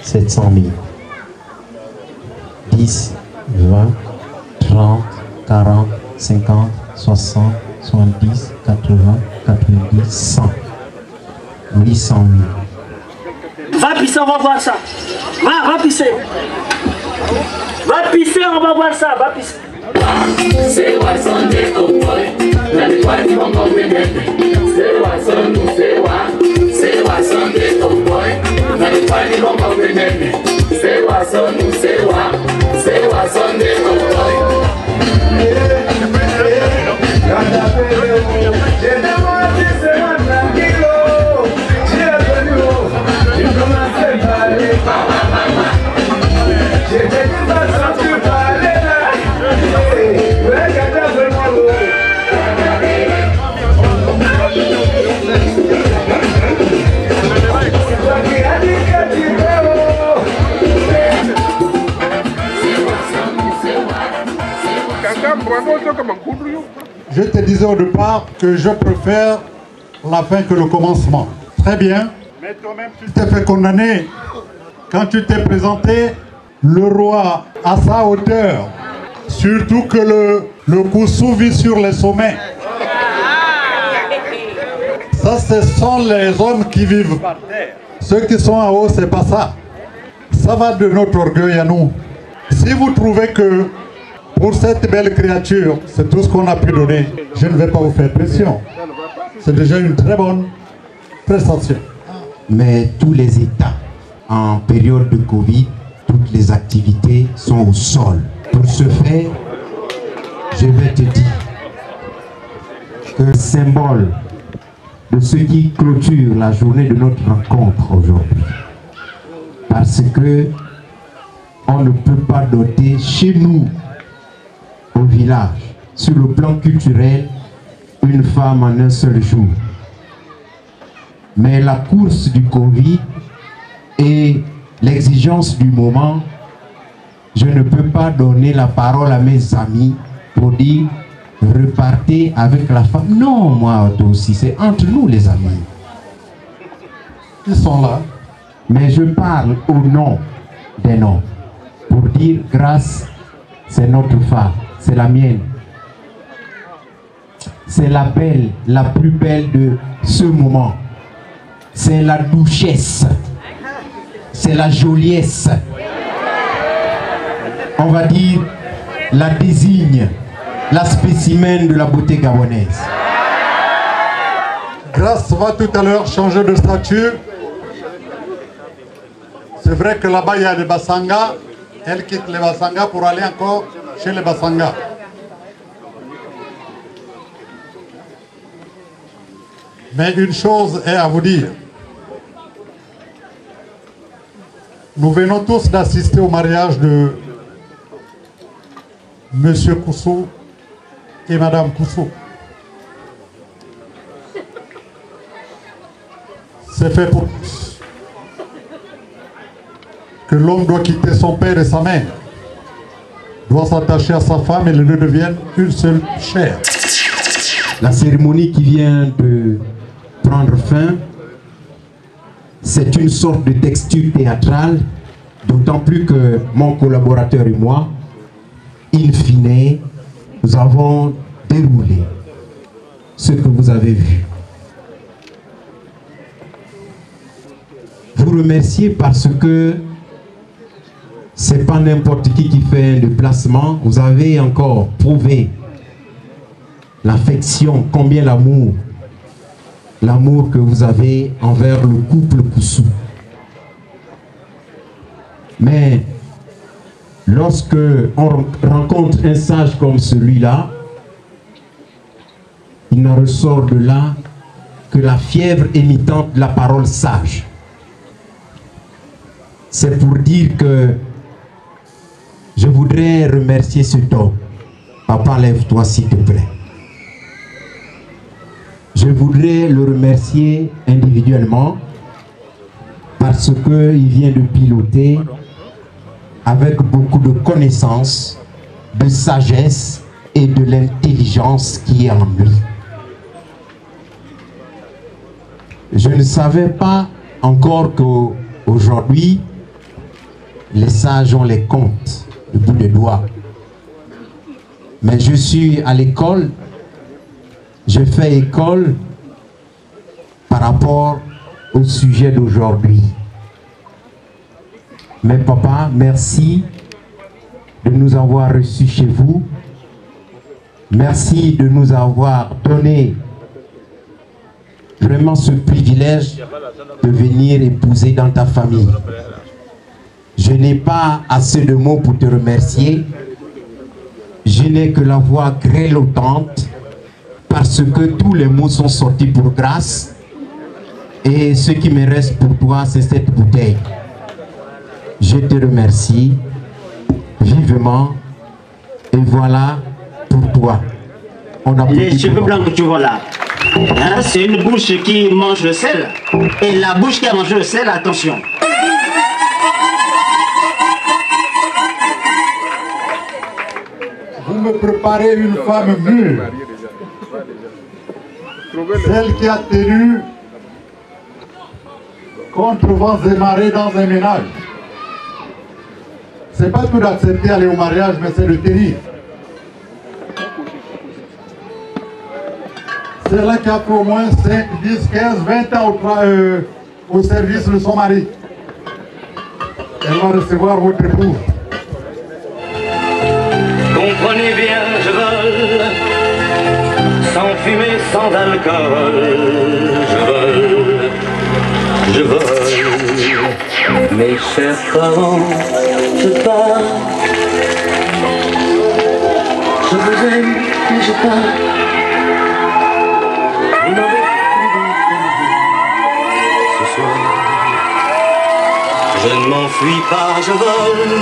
700 000. 10, 20, 30, 40, 50, 60, 70, 80, 90, 100. 800 000. Va pisser, on va voir ça. Va pisser. Va pisser, on va voir ça. Va pisser. Say what's on the boy, let me watch you go with me. Say what's on the boy, let me watch you go with me. Say what's on the boy. Je te disais au départ que je préfère la fin que le commencement. Très bien. Mais toi-même, tu t'es fait condamner quand tu t'es présenté le roi à sa hauteur. Surtout que le Koussou vit sur les sommets. Ça, ce sont les hommes qui vivent par terre. Ceux qui sont en haut, c'est pas ça. Ça va de notre orgueil à nous. Si vous trouvez que pour cette belle créature, c'est tout ce qu'on a pu donner, je ne vais pas vous faire pression. C'est déjà une très bonne prestation. Mais tous les États, en période de Covid, toutes les activités sont au sol. Pour ce fait, je vais te dire que le symbole de ce qui clôture la journée de notre rencontre aujourd'hui, parce que on ne peut pas doter chez nous, au village, sur le plan culturel, une femme en un seul jour. Mais la course du Covid et l'exigence du moment, je ne peux pas donner la parole à mes amis pour dire repartez avec la femme. Non, moi aussi, c'est entre nous les amis. Ils sont là. Mais je parle au nom des noms pour dire grâce, c'est notre femme, c'est la mienne. C'est la belle, la plus belle de ce moment. C'est la douchesse. C'est la joliesse. On va dire la désigne, la spécimen de la beauté gabonaise. Grâce va tout à l'heure changer de statut. C'est vrai que là-bas il y a les Bassanga. Elle quitte les Bassanga pour aller encore chez les Bassanga. Mais une chose est à vous dire. Nous venons tous d'assister au mariage de Monsieur Koussou et Madame Koussou. C'est fait pour tous. Que l'homme doit quitter son père et sa mère, doit s'attacher à sa femme et les deux deviennent une seule chair. La cérémonie qui vient de prendre fin, c'est une sorte de texture théâtrale, d'autant plus que mon collaborateur et moi, in fine, nous avons déroulé ce que vous avez vu. Vous remerciez parce que c'est pas n'importe qui fait un déplacement. Vous avez encore prouvé l'affection, combien l'amour que vous avez envers le couple Koussou. Mais lorsque on rencontre un sage comme celui-là, il ne ressort de là que la fièvre émitante de la parole sage. C'est pour dire que je voudrais remercier cet homme. Papa, lève-toi s'il te plaît. Je voudrais le remercier individuellement parce qu'il vient de piloter avec beaucoup de connaissances, de sagesse et de l'intelligence qui est en lui. Je ne savais pas encore Aujourd'hui, les sages ont les comptes du bout des doigts. Mais je suis à l'école, je fais école par rapport au sujet d'aujourd'hui. Mais papa, merci de nous avoir reçus chez vous. Merci de nous avoir donné vraiment ce privilège de venir épouser dans ta famille. Je n'ai pas assez de mots pour te remercier. Je n'ai que la voix grelottante parce que tous les mots sont sortis pour grâce. Et ce qui me reste pour toi, c'est cette bouteille. Je te remercie vivement. Et voilà pour toi. Les cheveux blancs que tu vois là, hein, c'est une bouche qui mange le sel. Et la bouche qui a mangé le sel, attention. Vous me préparez une femme mûre. Celle qui a tenu contre vents et marées dans un ménage. C'est pas tout d'accepter aller au mariage, mais c'est de tenir. C'est là qui a fait au moins 5, 10, 15, 20 ans au service de son mari. Elle va recevoir votre époux. Comprenez bien, je vole, sans fumée, sans alcool. Je vole, mes chers parents, je pars. Je vous aime, mais je pars. Vous n'avez plus ce soir. Je ne m'enfuis pas, je vole.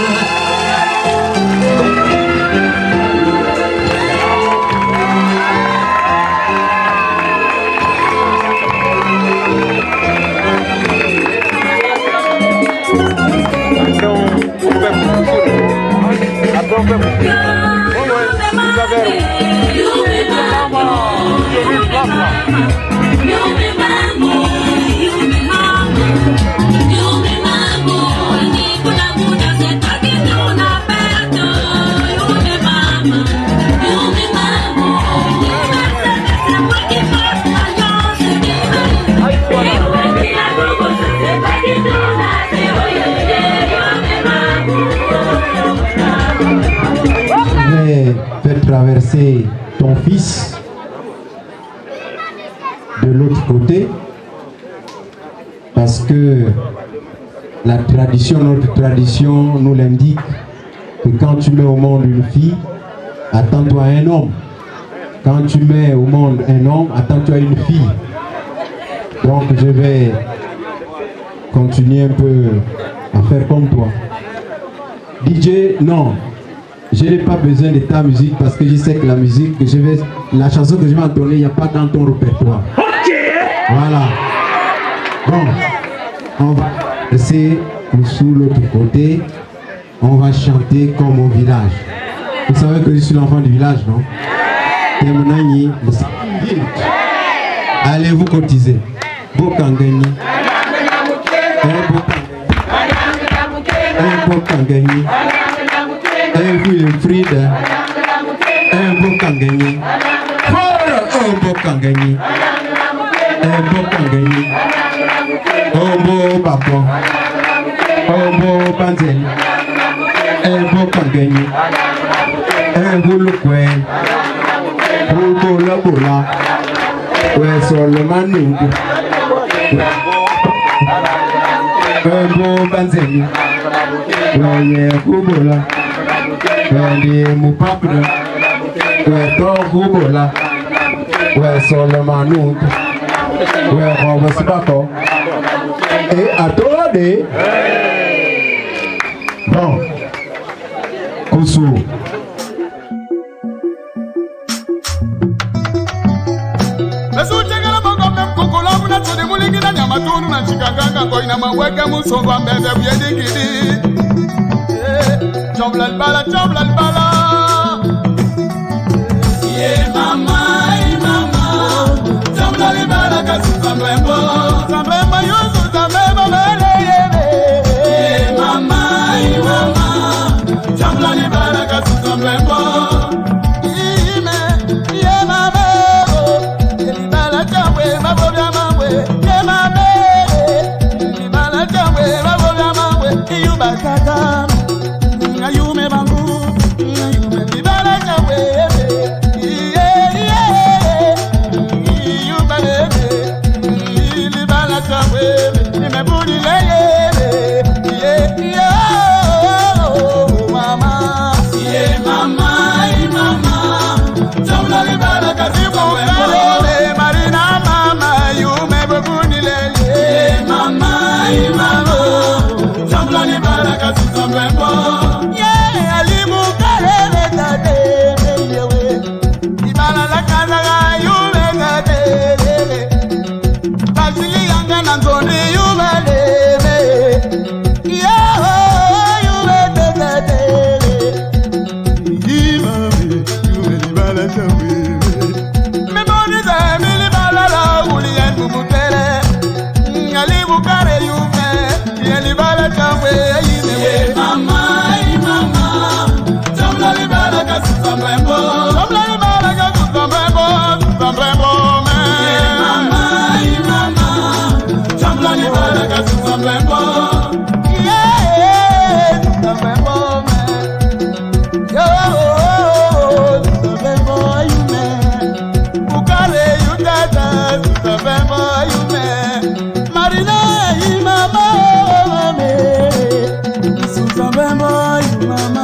Faire traverser ton fils de l'autre côté parce que la tradition, notre tradition nous l'indique que quand tu mets au monde une fille, attends-toi à un homme. Quand tu mets au monde un homme, attends-toi à une fille. Donc je vais continuer un peu à faire comme toi. DJ, non. Je n'ai pas besoin de ta musique parce que je sais que la musique que la chanson que je vais entonner, il n'y a pas dans ton répertoire. Voilà. Bon, on va rester sous l'autre côté. On va chanter comme au village. Vous savez que je suis l'enfant du village, non? Allez vous cotiser. Bokangani. Bokangani. Un Wilfried, un beau Kangani, un beau Kangani, un beau Kangani, un beau Bapon, un beau Banzel, un beau Kangani, un beau Lukwe, un beau Labola, ouais, sur le Manu, un beau Banzel, ouais, Kubola. Ndi mupapre we to hubola we solomanu we robosbako et atode bon kusu Matunu na chikaganga kwa ina maweka musonga mbebe buyedikidi Chobla albala Ye mama Chobla albala kasi samrembo Samrembo yuzu samrembo mele yebe kata ayume bangu ayume libala chawe libala chawe nimebudi lele mama mama jamla libala kazibu kale marina mama yume bebuni lele mama jamla libala kazibu mbembo alimu kale tate yewe libala la kazaga yume tate basili yanga na nzoni yume lele yume tate yume libala chawe memoni za emili bala la ulien mumutele alimu kare yume libala chawe yinewe mama jamla libala kasusa mbembo jamla libala kasusa mbembo me mama jamla libala kasusa mbembo kasusa mbembo me mbembo yume ukale yutata kasusa mbembo yume marina mama me kasusa mbembo mama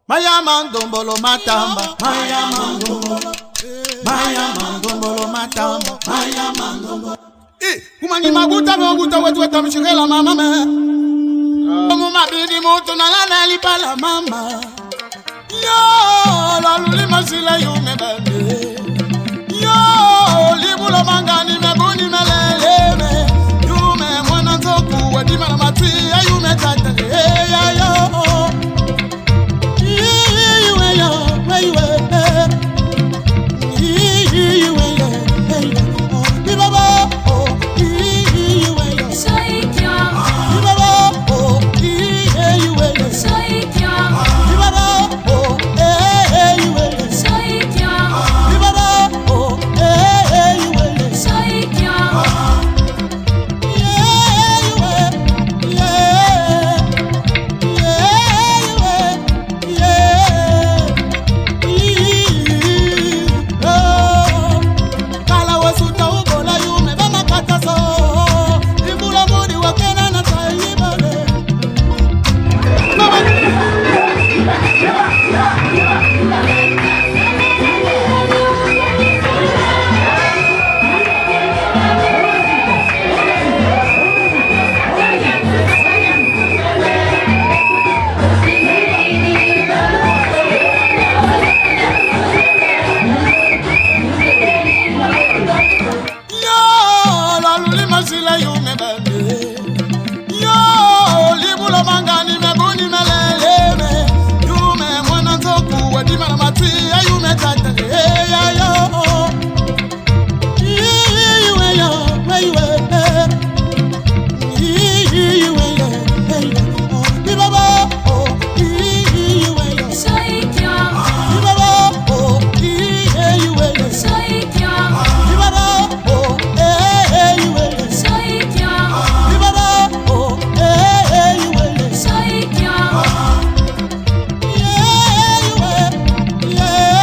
Maya mandombolo matamba, Maya mandombolo, Maya mandombolo matamba, Maya mandombolo. Kumani maguta bonguta wetu wetamshikela mama me. Mu mabidi mutu na lana lipala mama. Yo la luli masila yume bebe. Yo libulo mangani mebuni melele. Yume mwana zoku wadima na matwi yume tata. Hey yo. Yeah.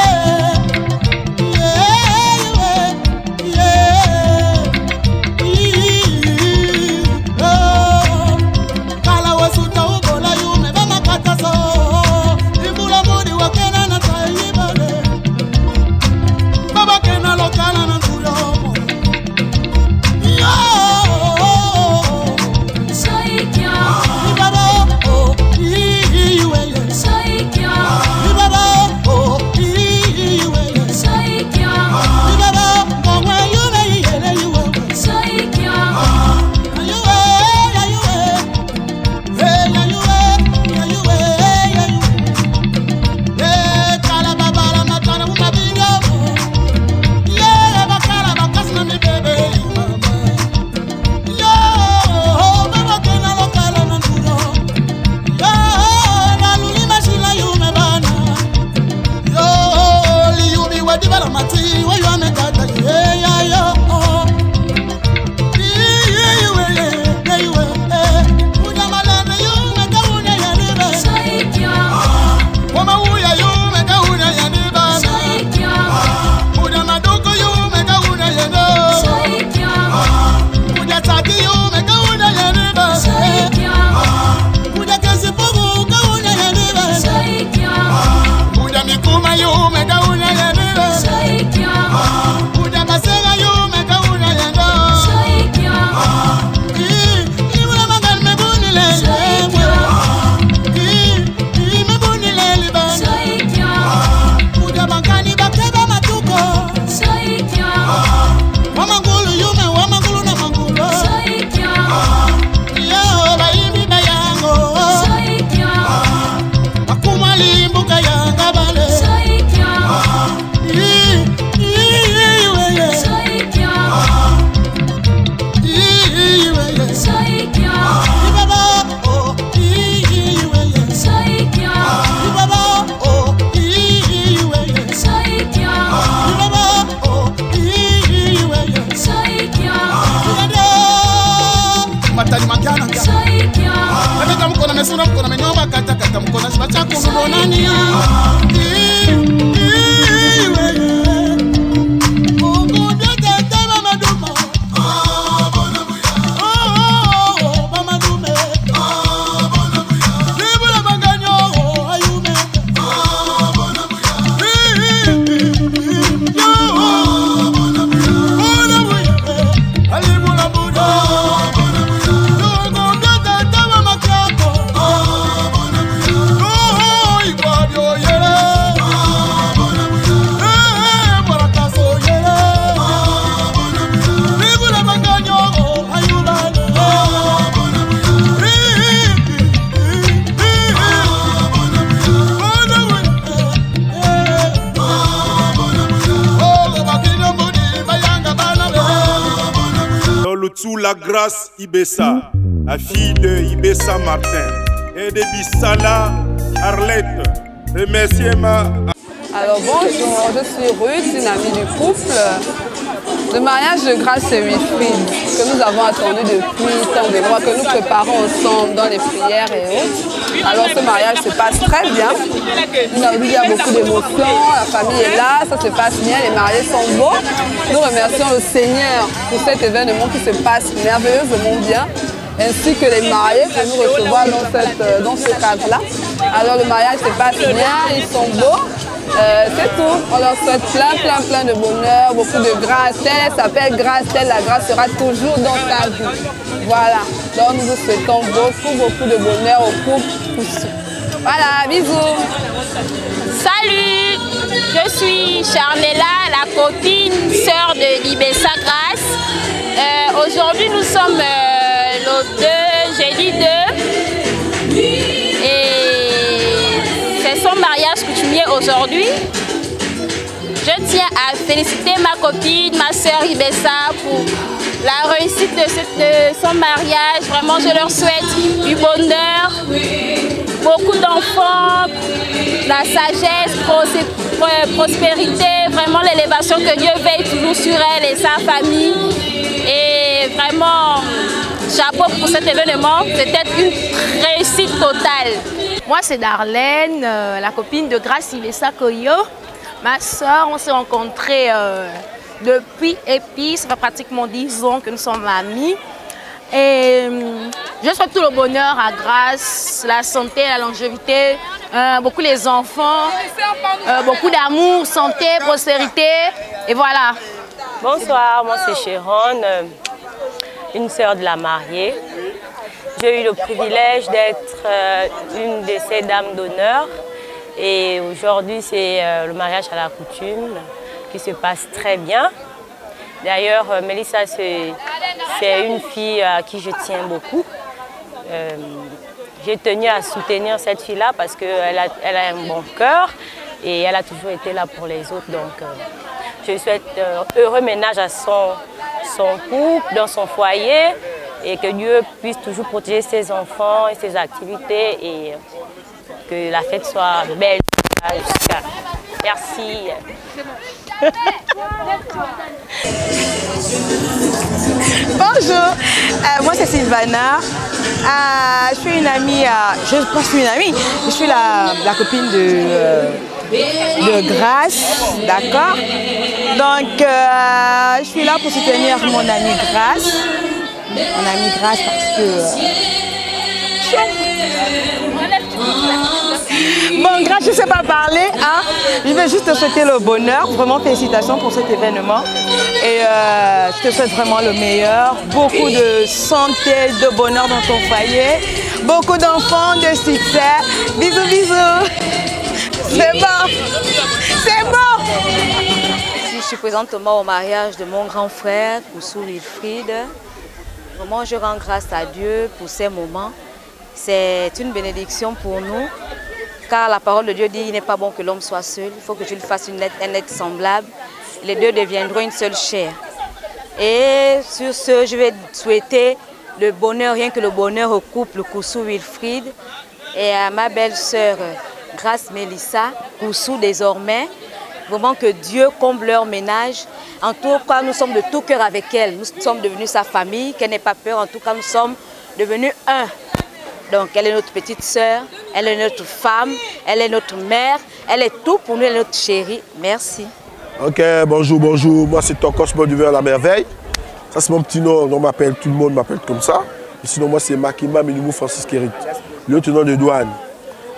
Kotsu La Grâce Ibessa, la fille de Ibessa Martin, et de Bissala Arlette. Remerciez-moi. Alors bonjour, je suis Ruth, une amie du couple. Le mariage de Grace et Wilfried, que nous avons attendu depuis tant de mois, que nous préparons ensemble dans les prières et autres. Alors ce mariage se passe très bien. Il y a beaucoup d'émotions, la famille est là, ça se passe bien, les mariés sont beaux. Nous remercions le Seigneur pour cet événement qui se passe merveilleusement bien, ainsi que les mariés que nous recevons dans ce cadre-là. Alors le mariage se passe bien, ils sont beaux. C'est tout. On leur souhaite plein de bonheur, beaucoup de grâce. Elle s'appelle Grâce, la grâce sera toujours dans ta vie. Voilà. Donc nous vous souhaitons beaucoup de bonheur au couple. Voilà, bisous. Salut, je suis Charnella, la copine, sœur de Ibessa Grace. Aujourd'hui nous sommes le jeudi 2. C'est son mariage coutumier aujourd'hui. Je tiens à féliciter ma copine, ma soeur Ibessa pour la réussite de son mariage. Vraiment, je leur souhaite du bonheur, beaucoup d'enfants, la sagesse, prospérité, vraiment l'élévation, que Dieu veille toujours sur elle et sa famille. Et vraiment, chapeau pour cet événement, c'était une réussite totale. Moi, c'est Darlène, la copine de Grace Ibessa Koyo. Ma soeur, on s'est rencontrés depuis EPI, ça fait pratiquement 10 ans que nous sommes amis. Et je souhaite tout le bonheur à Grace, la santé, la longévité, beaucoup les enfants, beaucoup d'amour, santé, prospérité, et voilà. Bonsoir, moi c'est Sharon, une sœur de la mariée. J'ai eu le privilège d'être une de ces dames d'honneur et aujourd'hui c'est le mariage à la coutume qui se passe très bien. D'ailleurs, Mélissa, c'est une fille à qui je tiens beaucoup. J'ai tenu à soutenir cette fille-là parce qu'elle a un bon cœur et elle a toujours été là pour les autres. Donc, je souhaite heureux ménage à son couple, dans son foyer, et que Dieu puisse toujours protéger ses enfants et ses activités et que la fête soit belle. Merci. Bonjour, moi c'est Sylvana. Je suis une amie, je suis une amie, je suis la copine de Grace, d'accord? Donc je suis là pour soutenir mon amie Grace. Mon amie Grace parce que... Bon, Grace, je ne sais pas parler, hein? Je vais juste te souhaiter le bonheur. Vraiment, félicitations pour cet événement. Et je te souhaite vraiment le meilleur. Beaucoup de santé, de bonheur dans ton foyer. Beaucoup d'enfants, de succès. Bisous, bisous. C'est bon. C'est bon. Je suis présentement au mariage de mon grand frère, Koussou Wilfried. Vraiment, je rends grâce à Dieu pour ces moments. C'est une bénédiction pour nous, car la parole de Dieu dit qu'il n'est pas bon que l'homme soit seul. Il faut que Dieu lui fasse un être semblable. Les deux deviendront une seule chair. Et sur ce, je vais souhaiter le bonheur, rien que le bonheur au couple Koussou Wilfried et à ma belle-sœur Grace Mélissa, Koussou désormais. Vraiment que Dieu comble leur ménage. En tout cas, nous sommes de tout cœur avec elle. Nous sommes devenus sa famille, qu'elle n'ait pas peur. En tout cas, nous sommes devenus un. Donc, elle est notre petite sœur, elle est notre femme, elle est notre mère, elle est tout pour nous, elle est notre chérie. Merci. Ok, bonjour, bonjour. Moi, c'est Tokos Moduveur la merveille. Ça, c'est mon petit nom. On m'appelle, tout le monde m'appelle comme ça. Et sinon, moi, c'est Makimba Minimou Francis Kérit, lieutenant de douane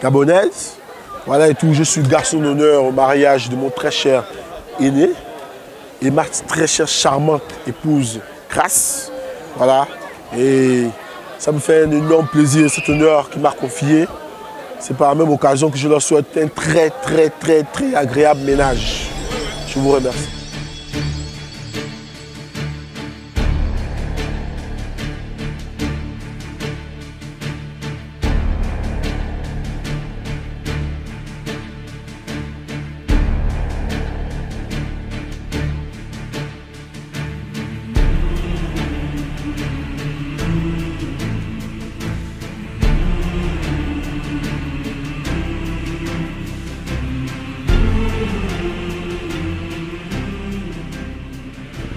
gabonaise. Voilà et tout. Je suis garçon d'honneur au mariage de mon très cher aîné et ma très chère, charmante épouse Grace. Voilà. Et ça me fait un énorme plaisir, cet honneur qu'il m'a confié. C'est par la même occasion que je leur souhaite un très agréable ménage. Je vous remercie.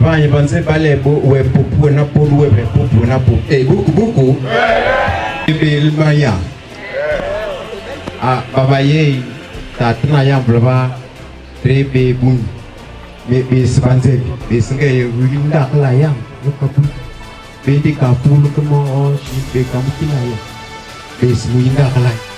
Vanya banse bale bo we popu na po we popu na po. Buku. Bil maya. Babaye tatna yang blaba trebe bun. Be sebanse be sengai winda kelayang. Lukapu. Be di kapu lukamo si be kamu kelayang. Be semuinda kelayang.